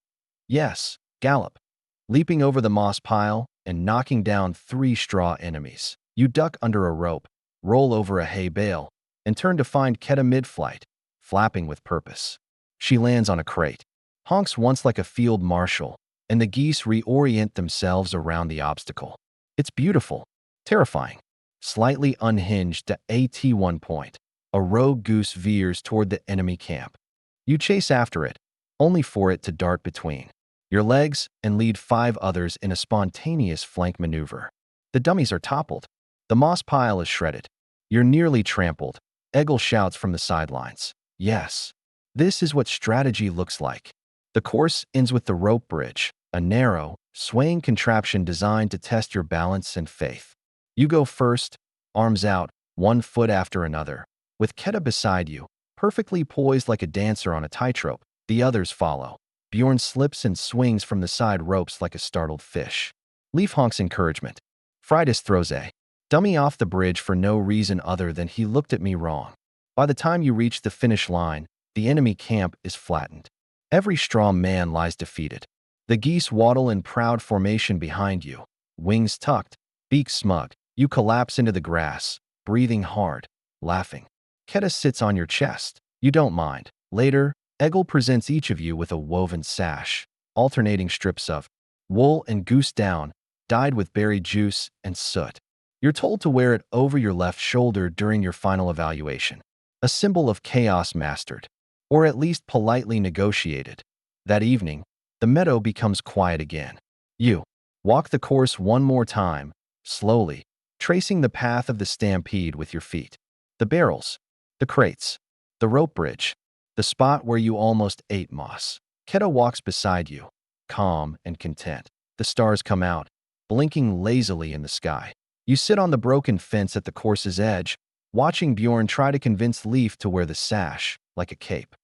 A: Yes, gallop. Leaping over the moss pile and knocking down 3 straw enemies. You duck under a rope, roll over a hay bale, and turn to find Keta mid-flight, flapping with purpose. She lands on a crate, honks once like a field marshal, and the geese reorient themselves around the obstacle. It's beautiful, terrifying, slightly unhinged. At one point, a rogue goose veers toward the enemy camp. You chase after it, only for it to dart between your legs and lead 5 others in a spontaneous flank maneuver. The dummies are toppled. The moss pile is shredded. You're nearly trampled. Egil shouts from the sidelines. Yes, this is what strategy looks like. The course ends with the rope bridge, a narrow, swaying contraption designed to test your balance and faith. You go first, arms out, 1 foot after another, with Keta beside you, perfectly poised like a dancer on a tightrope. The others follow. Bjorn slips and swings from the side ropes like a startled fish. Leaf honks encouragement. Fridas throws a dummy off the bridge for no reason other than he looked at me wrong. By the time you reach the finish line, the enemy camp is flattened. Every straw man lies defeated. The geese waddle in proud formation behind you, wings tucked, beaks smug. You collapse into the grass, breathing hard, laughing. Keta sits on your chest. You don't mind. Later, Eggle presents each of you with a woven sash, alternating strips of wool and goose down, dyed with berry juice and soot. You're told to wear it over your left shoulder during your final evaluation, a symbol of chaos mastered, or at least politely negotiated. That evening, the meadow becomes quiet again. You walk the course one more time, slowly, tracing the path of the stampede with your feet. The barrels, the crates, the rope bridge, the spot where you almost ate moss. Keta walks beside you, calm and content. The stars come out, blinking lazily in the sky. You sit on the broken fence at the course's edge, watching Bjorn try to convince Leaf to wear the sash, like a cape.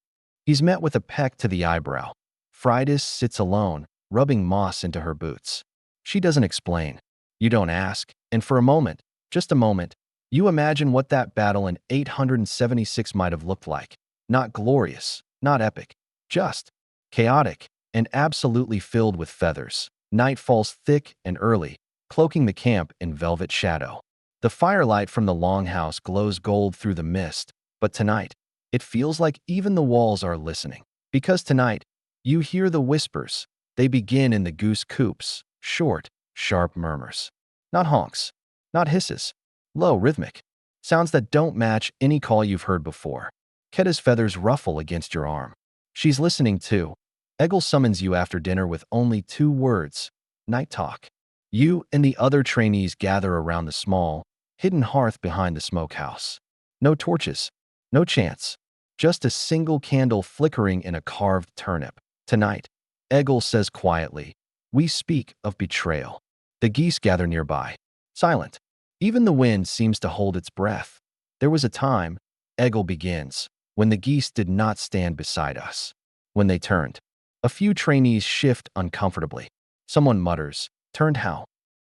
A: He's met with a peck to the eyebrow. Fridas sits alone, rubbing moss into her boots. She doesn't explain. You don't ask, and for a moment, just a moment, you imagine what that battle in 876 might have looked like. Not glorious, not epic, just chaotic and absolutely filled with feathers. Night falls thick and early, cloaking the camp in velvet shadow. The firelight from the longhouse glows gold through the mist, but tonight, it feels like even the walls are listening. Because tonight, you hear the whispers. They begin in the goose coops, short, sharp murmurs. Not honks, not hisses, low, rhythmic. Sounds that don't match any call you've heard before. Keta's feathers ruffle against your arm. She's listening too. Eggle summons you after dinner with only 2 words. Night talk. You and the other trainees gather around the small, hidden hearth behind the smokehouse. No torches, no chants. Just a single candle flickering in a carved turnip. Tonight, Eggle says quietly, we speak of betrayal. The geese gather nearby, silent. Even the wind seems to hold its breath. There was a time, Eggle begins, when the geese did not stand beside us. When they turned, a few trainees shift uncomfortably. Someone mutters, turned how?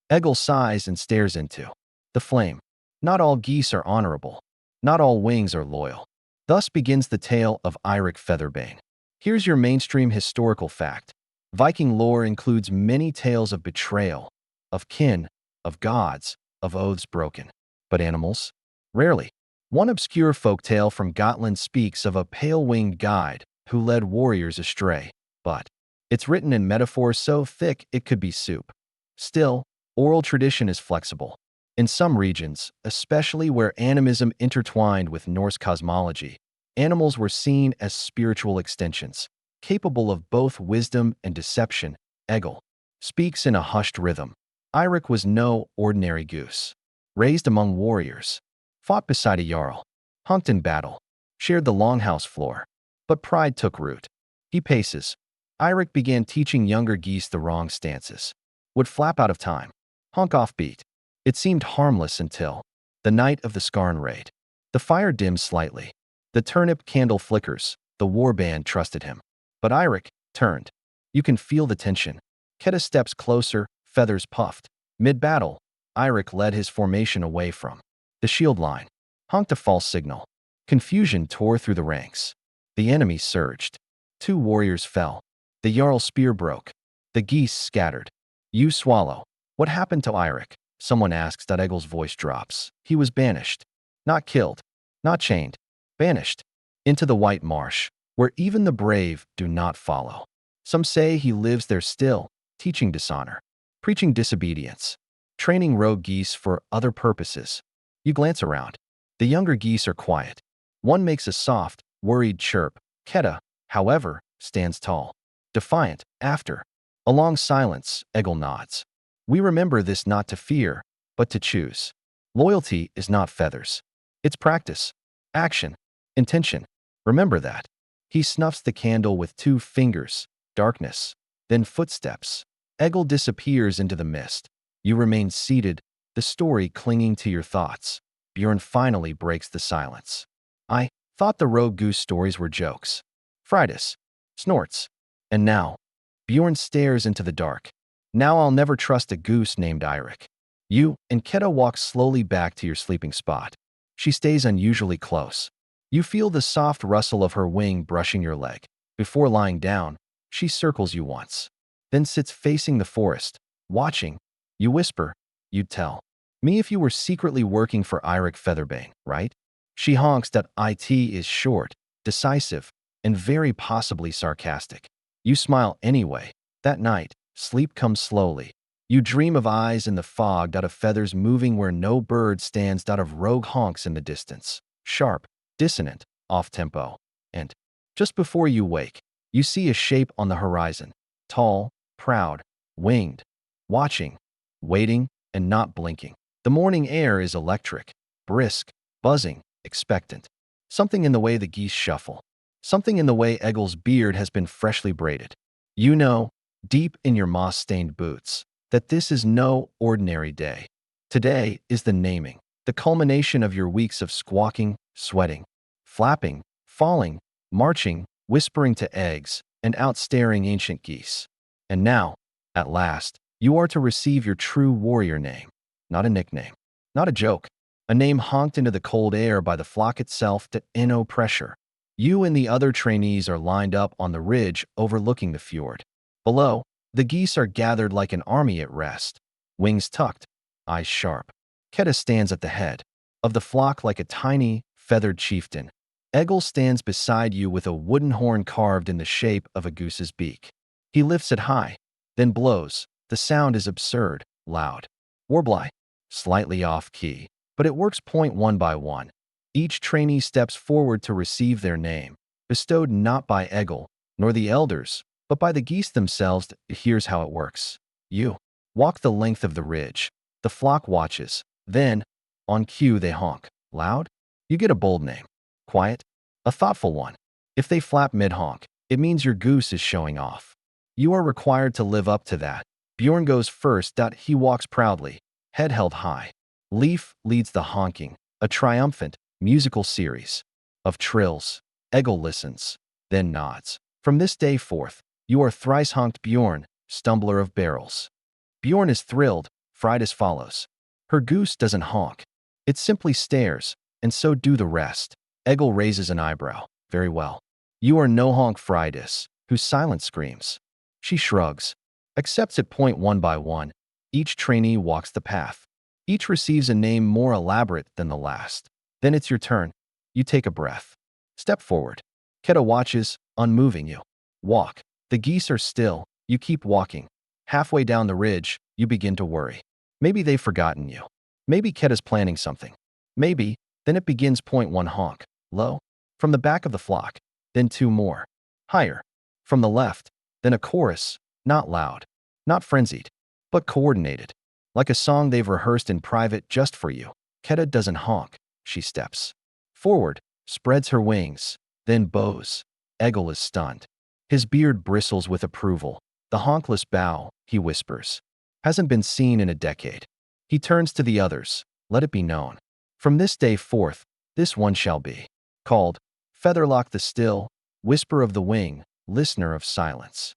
A: Eggle sighs and stares into the flame. Not all geese are honorable. Not all wings are loyal. Thus begins the tale of Eirik Featherbane. Here's your mainstream historical fact. Viking lore includes many tales of betrayal, of kin, of gods, of oaths broken. But animals? Rarely. One obscure folktale from Gotland speaks of a pale-winged guide who led warriors astray, but it's written in metaphors so thick it could be soup. Still, oral tradition is flexible. In some regions, especially where animism intertwined with Norse cosmology, animals were seen as spiritual extensions, capable of both wisdom and deception. Eggle speaks in a hushed rhythm. Eirik was no ordinary goose. Raised among warriors, fought beside a jarl, hunked in battle, shared the longhouse floor. But pride took root. He paces. Eirik began teaching younger geese the wrong stances. Would flap out of time, honk off beat. It seemed harmless until the night of the Skarn raid. The fire dims slightly. The turnip candle flickers. The warband trusted him. But Eirik turned. You can feel the tension. Keta steps closer, feathers puffed. Mid-battle, Eirik led his formation away from the shield line, honked a false signal. Confusion tore through the ranks. The enemy surged. 2 warriors fell. The jarl's spear broke. The geese scattered. You swallow. What happened to Eirik? Someone asks. Eggle's voice drops. He was banished. Not killed. Not chained. Banished. Into the white marsh, where even the brave do not follow. Some say he lives there still, teaching dishonor, preaching disobedience, training rogue geese for other purposes. You glance around. The younger geese are quiet. One makes a soft, worried chirp. Keta, however, stands tall, defiant. After a long silence, Eggle nods. We remember this not to fear, but to choose. Loyalty is not feathers. It's practice, action, intention. Remember that. He snuffs the candle with 2 fingers. Darkness. Then footsteps. Eggle disappears into the mist. You remain seated, the story clinging to your thoughts. Bjorn finally breaks the silence. I thought the rogue goose stories were jokes. Fridas snorts. And now, Bjorn stares into the dark. Now I'll never trust a goose named Eirik. You and Ketta walk slowly back to your sleeping spot. She stays unusually close. You feel the soft rustle of her wing brushing your leg. Before lying down, she circles you once, then sits facing the forest, watching. You whisper, "You'd tell me if you were secretly working for Eirik Featherbane, right?" She honks that it is short, decisive, and very possibly sarcastic. You smile anyway. That night, sleep comes slowly. You dream of eyes in the fog, of feathers moving where no bird stands, of rogue honks in the distance. Sharp, dissonant, off-tempo. And just before you wake, you see a shape on the horizon. Tall, proud, winged, watching, waiting, and not blinking. The morning air is electric, brisk, buzzing, expectant. Something in the way the geese shuffle. Something in the way Egil's beard has been freshly braided. You know, deep in your moss-stained boots, that this is no ordinary day. Today is the naming, the culmination of your weeks of squawking, sweating, flapping, falling, marching, whispering to eggs, and outstaring ancient geese. And now, at last, you are to receive your true warrior name. Not a nickname, not a joke. A name honked into the cold air by the flock itself to no pressure. You and the other trainees are lined up on the ridge overlooking the fjord. Below, the geese are gathered like an army at rest, wings tucked, eyes sharp. Ketta stands at the head of the flock like a tiny, feathered chieftain. Egil stands beside you with a wooden horn carved in the shape of a goose's beak. He lifts it high, then blows. The sound is absurd, loud, warbly, slightly off-key, but it works point one by one. Each trainee steps forward to receive their name, bestowed not by Egil, nor the elders, but by the geese themselves. Here's how it works. You walk the length of the ridge. The flock watches. Then, on cue, they honk. Loud? You get a bold name. Quiet? A thoughtful one. If they flap mid-honk, it means your goose is showing off. You are required to live up to that. Bjorn goes first. He walks proudly, head held high. Leaf leads the honking, a triumphant, musical series of trills. Egil listens, then nods. From this day forth, you are thrice honked Bjorn, stumbler of barrels. Bjorn is thrilled, fried as follows. Her goose doesn't honk. It simply stares, and so do the rest. Egil raises an eyebrow. Very well. You are no honk Fridas, whose silence screams. She shrugs, accepts it point one by one. Each trainee walks the path. Each receives a name more elaborate than the last. Then it's your turn. You take a breath. Step forward. Ketta watches, unmoving you. Walk. The geese are still. You keep walking. Halfway down the ridge, you begin to worry. Maybe they've forgotten you. Maybe Ketta's planning something. Maybe, then it begins point one honk. Low. From the back of the flock. Then two more. Higher. From the left. Then a chorus. Not loud. Not frenzied. But coordinated. Like a song they've rehearsed in private just for you. Ketta doesn't honk. She steps forward, spreads her wings, then bows. Egil is stunned. His beard bristles with approval. The honkless bow, he whispers, hasn't been seen in a decade. He turns to the others. Let it be known. From this day forth, this one shall be called Featherlock the Still, Whisper of the Wing, Listener of Silence.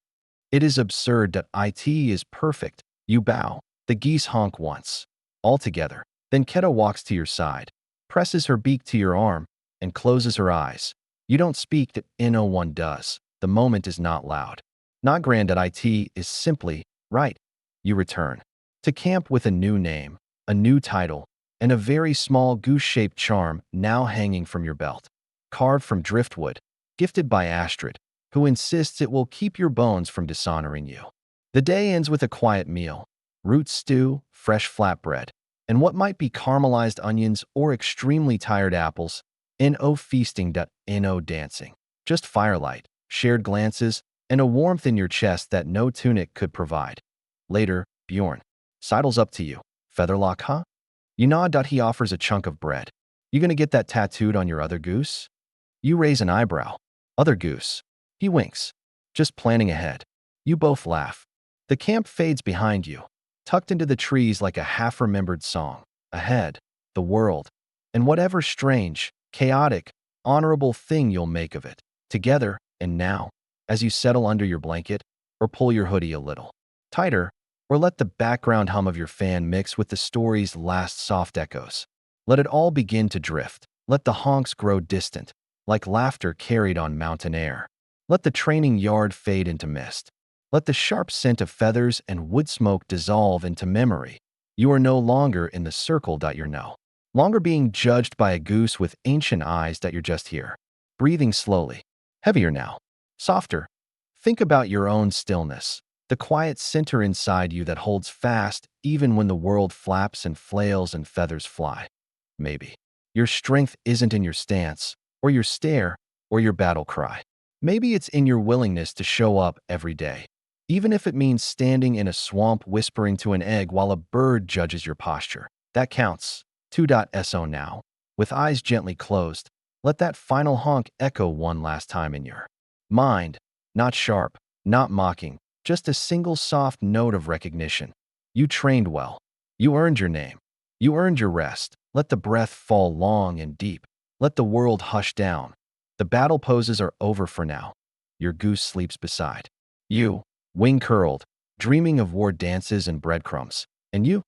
A: It is absurd that it is perfect. You bow. The geese honk once. All together. Then Ketta walks to your side, presses her beak to your arm, and closes her eyes. You don't speak. That no one does. The moment is not loud. Not grand. That it is simply right. You return to camp with a new name, a new title, and a very small goose-shaped charm now hanging from your belt. Carved from driftwood, gifted by Astrid, who insists it will keep your bones from dishonoring you. The day ends with a quiet meal. Root stew, fresh flatbread, and what might be caramelized onions or extremely tired apples. No feasting. No dancing. Just firelight, shared glances, and a warmth in your chest that no tunic could provide. Later, Bjorn sidles up to you. Featherlock, huh? You nod. He offers a chunk of bread. You gonna get that tattooed on your other goose? You raise an eyebrow. Other goose. He winks. Just planning ahead. You both laugh. The camp fades behind you, tucked into the trees like a half-remembered song. Ahead, the world, and whatever strange, chaotic, honorable thing you'll make of it. Together, and now, as you settle under your blanket, or pull your hoodie a little tighter, or let the background hum of your fan mix with the story's last soft echoes. Let it all begin to drift. Let the honks grow distant, like laughter carried on mountain air. Let the training yard fade into mist. Let the sharp scent of feathers and wood smoke dissolve into memory. You are no longer in the circle that you're no longer being judged by a goose with ancient eyes that you're just here. Breathing slowly. Heavier now. Softer. Think about your own stillness. The quiet center inside you that holds fast even when the world flaps and flails and feathers fly. Maybe your strength isn't in your stance, or your stare, or your battle cry. Maybe it's in your willingness to show up every day, even if it means standing in a swamp whispering to an egg while a bird judges your posture. That counts. 2.so now. With eyes gently closed, let that final honk echo one last time in your mind. Not sharp, not mocking, just a single soft note of recognition. You trained well. You earned your name. You earned your rest. Let the breath fall long and deep. Let the world hush down. The battle poses are over for now. Your goose sleeps beside you, wing curled, dreaming of war dances and breadcrumbs. And you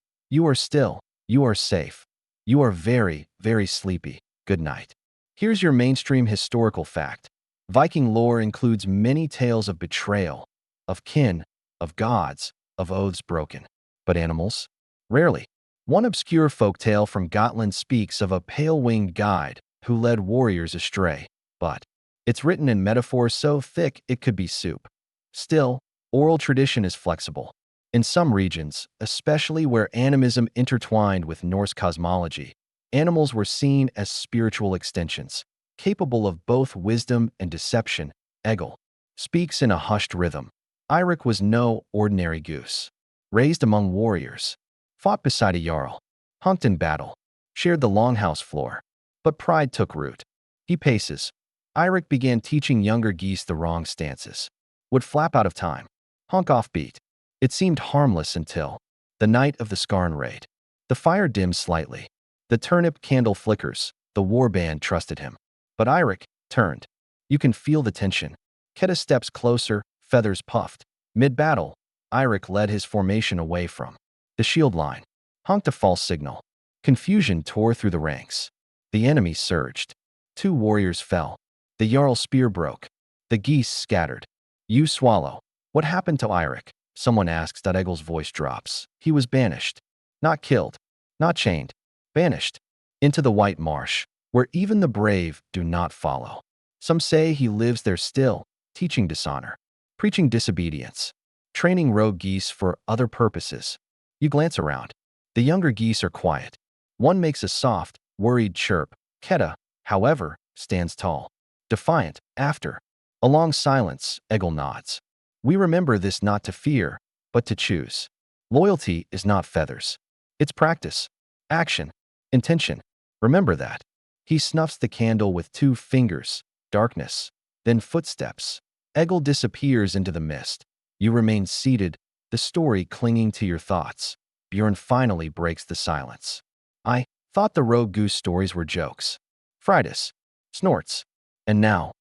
A: are still. You are safe. You are very, very sleepy. Good night. Here's your mainstream historical fact. Viking lore includes many tales of betrayal, of kin, of gods, of oaths broken. But animals? Rarely. One obscure folktale from Gotland speaks of a pale-winged guide who led warriors astray, but it's written in metaphors so thick it could be soup. Still, oral tradition is flexible. In some regions, especially where animism intertwined with Norse cosmology, animals were seen as spiritual extensions, capable of both wisdom and deception. Egil speaks in a hushed rhythm. Eirik was no ordinary goose. Raised among warriors, fought beside a jarl, hunked in battle, shared the longhouse floor. But pride took root. He paces. Eirik began teaching younger geese the wrong stances. Would flap out of time, honk off beat. It seemed harmless until the night of the Skarn raid. The fire dims slightly. The turnip candle flickers. The warband trusted him. But Eirik turned. You can feel the tension. Ketta steps closer, feathers puffed. Mid-battle, Eirik led his formation away from the shield line, honked a false signal. Confusion tore through the ranks. The enemy surged. 2 warriors fell. The jarl's spear broke. The geese scattered. You swallow. What happened to Eirik? Someone asks. Egil's voice drops. He was banished. Not killed. Not chained. Banished. Into the white marsh, where even the brave do not follow. Some say he lives there still, teaching dishonor, preaching disobedience, training rogue geese for other purposes. You glance around. The younger geese are quiet. One makes a soft, worried chirp. Ketta, however, stands tall, defiant. After a long silence, Egil nods. We remember this not to fear, but to choose. Loyalty is not feathers. It's practice, action, intention. Remember that. He snuffs the candle with 2 fingers. Darkness. Then footsteps. Egil disappears into the mist. You remain seated, the story clinging to your thoughts. Bjorn finally breaks the silence. I thought the rogue goose stories were jokes. Fridas snorts. And now,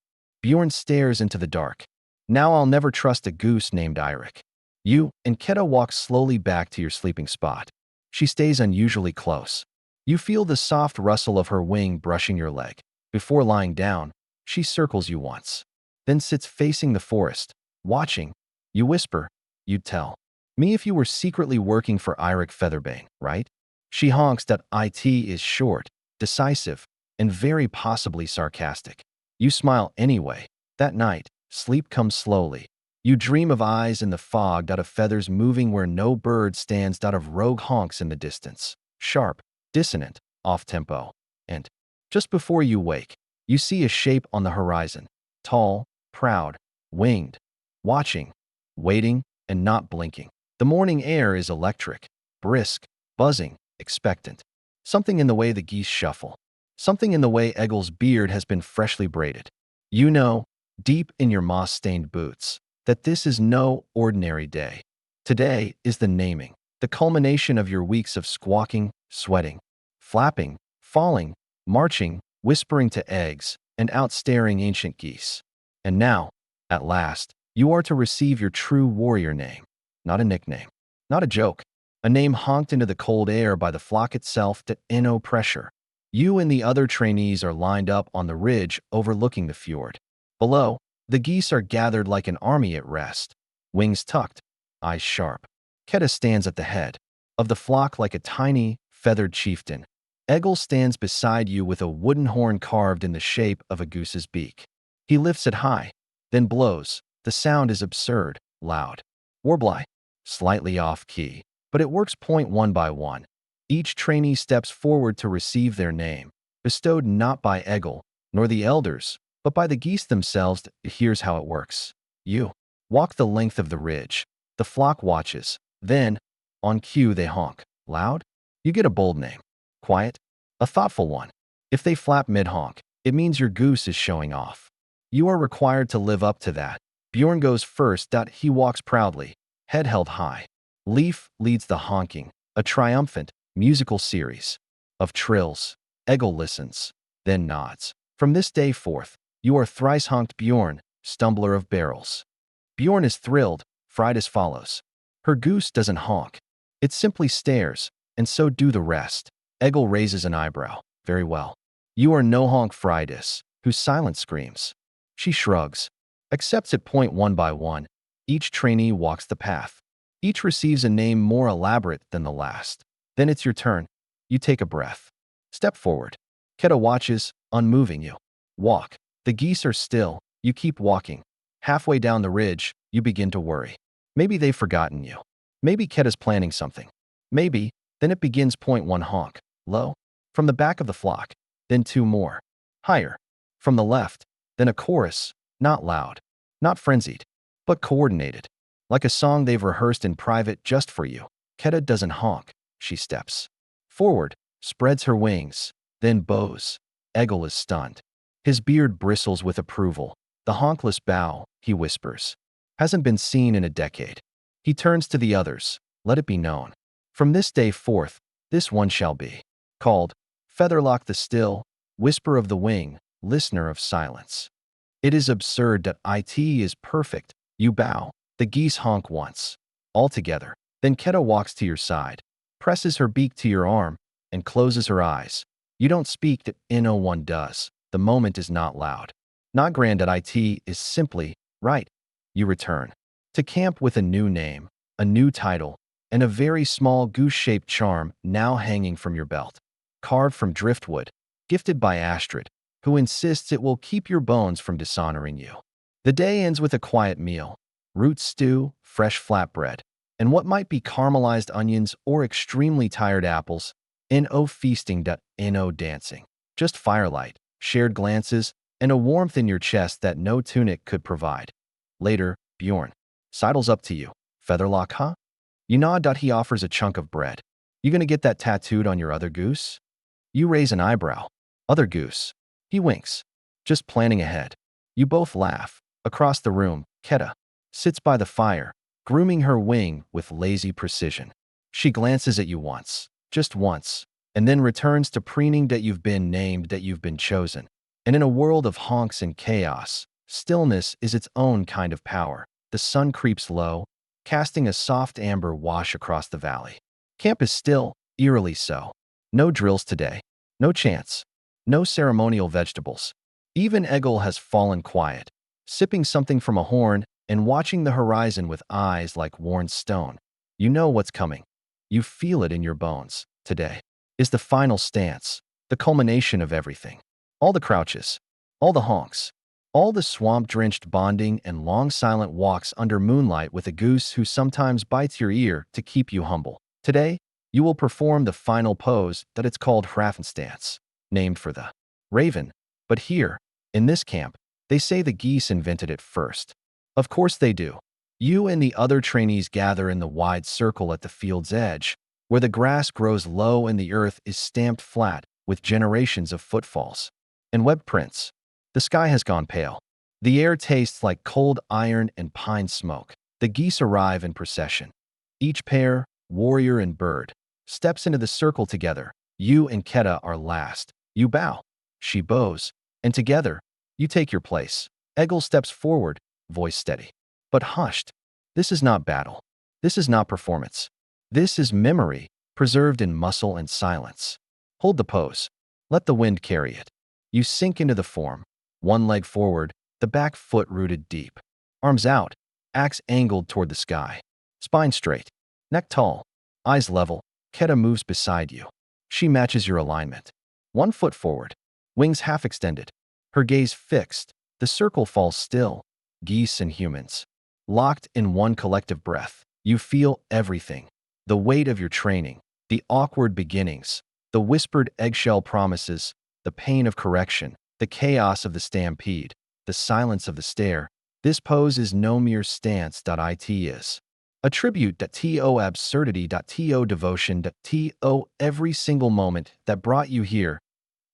A: Bjorn stares into the dark. Now I'll never trust a goose named Eirik. You and Ketta walk slowly back to your sleeping spot. She stays unusually close. You feel the soft rustle of her wing brushing your leg. Before lying down, she circles you once, then sits facing the forest, watching. You whisper, you'd tell me if you were secretly working for Eirik Featherbane, right? She honks that it is short, decisive, and very possibly sarcastic. You smile anyway. That night, sleep comes slowly. You dream of eyes in the fog, of feathers moving where no bird stands, of rogue honks in the distance. Sharp, dissonant, off-tempo. And just before you wake, you see a shape on the horizon. Tall, proud, winged. Watching, waiting, and not blinking. The morning air is electric, brisk, buzzing, expectant. Something in the way the geese shuffle. Something in the way Egil's beard has been freshly braided. You know, deep in your moss-stained boots, that this is no ordinary day. Today is the naming, the culmination of your weeks of squawking, sweating, flapping, falling, marching, whispering to eggs, and outstaring ancient geese. And now, At last, you are to receive your true warrior name. Not a nickname. Not a joke. A name honked into the cold air by the flock itself to no pressure. You and the other trainees are lined up on the ridge overlooking the fjord. Below, the geese are gathered like an army at rest, wings tucked, eyes sharp. Keta stands at the head of the flock like a tiny, feathered chieftain. Egil stands beside you with a wooden horn carved in the shape of a goose's beak. He lifts it high, then blows. The sound is absurd, loud. Warbly, slightly off-key, but it works point one by one. Each trainee steps forward to receive their name, bestowed not by Egil, nor the elders, but by the geese themselves. Here's how it works. You walk the length of the ridge. The flock watches. Then, on cue, they honk. Loud? You get a bold name. Quiet? A thoughtful one. If they flap mid-honk, it means your goose is showing off. You are required to live up to that. Bjorn goes first. He walks proudly, head held high. Leaf leads the honking, a triumphant, musical series of trills. Egil listens, then nods. From this day forth, you are thrice honked Bjorn, stumbler of barrels. Bjorn is thrilled, fried as follows. Her goose doesn't honk. It simply stares, and so do the rest. Egil raises an eyebrow. Very well. You are no honk Fridas, whose silence screams. She shrugs, accepts it point one by one. Each trainee walks the path. Each receives a name more elaborate than the last. Then it's your turn. You take a breath. Step forward. Keta watches, unmoving you. Walk. The geese are still. You keep walking. Halfway down the ridge, you begin to worry. Maybe they've forgotten you. Maybe Keta's planning something. Maybe, then it begins point one honk. Low. From the back of the flock. Then two more. Higher. From the left. Then a chorus. Not loud. Not frenzied. But coordinated. Like a song they've rehearsed in private just for you. Keta doesn't honk. She steps forward, spreads her wings, then bows. Egil is stunned. His beard bristles with approval. The honkless bow, he whispers, hasn't been seen in a decade. He turns to the others. Let it be known. From this day forth, this one shall be called Featherlock the Still, Whisper of the Wing, Listener of Silence. It is absurd that it is perfect. You bow. The geese honk once. All together. Then Keta walks to your side, presses her beak to your arm, and closes her eyes. You don't speak that no one does. The moment is not loud. Not grand at it is simply, right. You return to camp with a new name, a new title, and a very small goose-shaped charm now hanging from your belt. Carved from driftwood, gifted by Astrid, who insists it will keep your bones from dishonoring you. The day ends with a quiet meal. Root stew, fresh flatbread, and what might be caramelized onions or extremely tired apples. No feasting, no dancing. Just firelight, shared glances, and a warmth in your chest that no tunic could provide. Later, Bjorn sidles up to you. Featherlock, huh? You nod. He offers a chunk of bread. You gonna get that tattooed on your other goose? You raise an eyebrow. Other goose. He winks. Just planning ahead. You both laugh. Across the room, Keta sits by the fire, grooming her wing with lazy precision. She glances at you once, just once, and then returns to preening that you've been named, that you've been chosen. And in a world of honks and chaos, stillness is its own kind of power. The sun creeps low, casting a soft amber wash across the valley. Camp is still, eerily so. No drills today. No chants. No ceremonial vegetables. Even Egil has fallen quiet, sipping something from a horn and watching the horizon with eyes like worn stone. You know what's coming. You feel it in your bones. Today is the final stance, the culmination of everything. All the crouches, all the honks, all the swamp-drenched bonding and long silent walks under moonlight with a goose who sometimes bites your ear to keep you humble. Today, you will perform the final pose that it's called Hraffenstance, named for the raven. But here, in this camp, they say the geese invented it first. Of course they do. You and the other trainees gather in the wide circle at the field's edge, where the grass grows low and the earth is stamped flat with generations of footfalls and web prints. The sky has gone pale. The air tastes like cold iron and pine smoke. The geese arrive in procession. Each pair, warrior and bird, steps into the circle together. You and Keta are last. You bow. She bows. And together, you take your place. Egil steps forward, voice steady. But hushed. This is not battle. This is not performance. This is memory, preserved in muscle and silence. Hold the pose. Let the wind carry it. You sink into the form. One leg forward, the back foot rooted deep. Arms out, axe angled toward the sky. Spine straight, neck tall, eyes level. Keta moves beside you. She matches your alignment. One foot forward, wings half extended. Her gaze fixed. The circle falls still. Geese and humans. Locked in one collective breath. You feel everything. The weight of your training. The awkward beginnings. The whispered eggshell promises. The pain of correction. The chaos of the stampede. The silence of the stare. This pose is no mere stance. It is a tribute.to absurdity.to devotion.to every single moment that brought you here.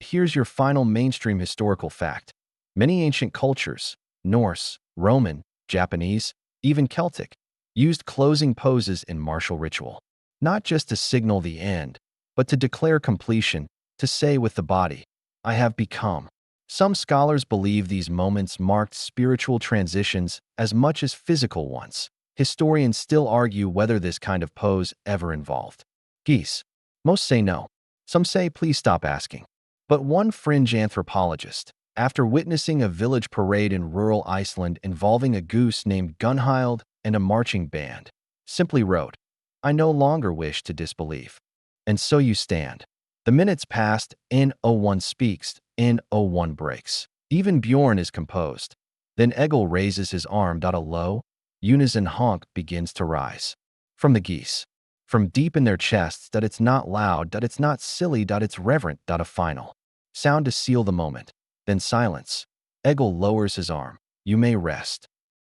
A: Here's your final mainstream historical fact. Many ancient cultures, Norse, Roman, Japanese, even Celtic, used closing poses in martial ritual, not just to signal the end, but to declare completion, to say with the body, I have become. Some scholars believe these moments marked spiritual transitions as much as physical ones. Historians still argue whether this kind of pose ever involved geese. Most say no. Some say please stop asking. But one fringe anthropologist, after witnessing a village parade in rural Iceland involving a goose named Gunhild and a marching band, simply wrote, I no longer wish to disbelieve. And so you stand. The minutes passed, N01 speaks, N01 breaks. Even Bjorn is composed. Then Egil raises his arm. A low, unison honk begins to rise. From the geese. From deep in their chests. It's not loud. It's not silly. It's reverent. A final sound to seal the moment. Then silence. Egil lowers his arm. You may rest.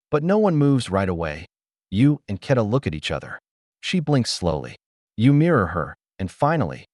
A: But no one moves right away. You and Keta look at each other. She blinks slowly. You mirror her. And finally,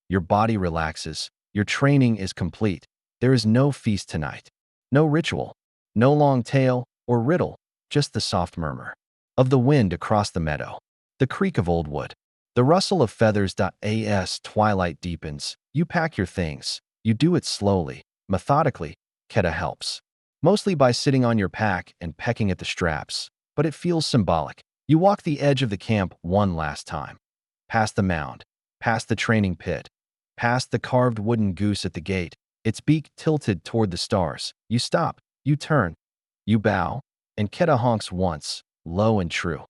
A: your body relaxes. Your training is complete. There is no feast tonight. No ritual. No long tale or riddle. Just the soft murmur of the wind across the meadow. The creak of old wood. The rustle of feathers. As twilight deepens, you pack your things. You do it slowly, methodically. Keta helps. Mostly by sitting on your pack and pecking at the straps. But it feels symbolic. You walk the edge of the camp one last time. Past the mound. Past the training pit. Past the carved wooden goose at the gate. Its beak tilted toward the stars. You stop. You turn. You bow. And Keta honks once, low and true.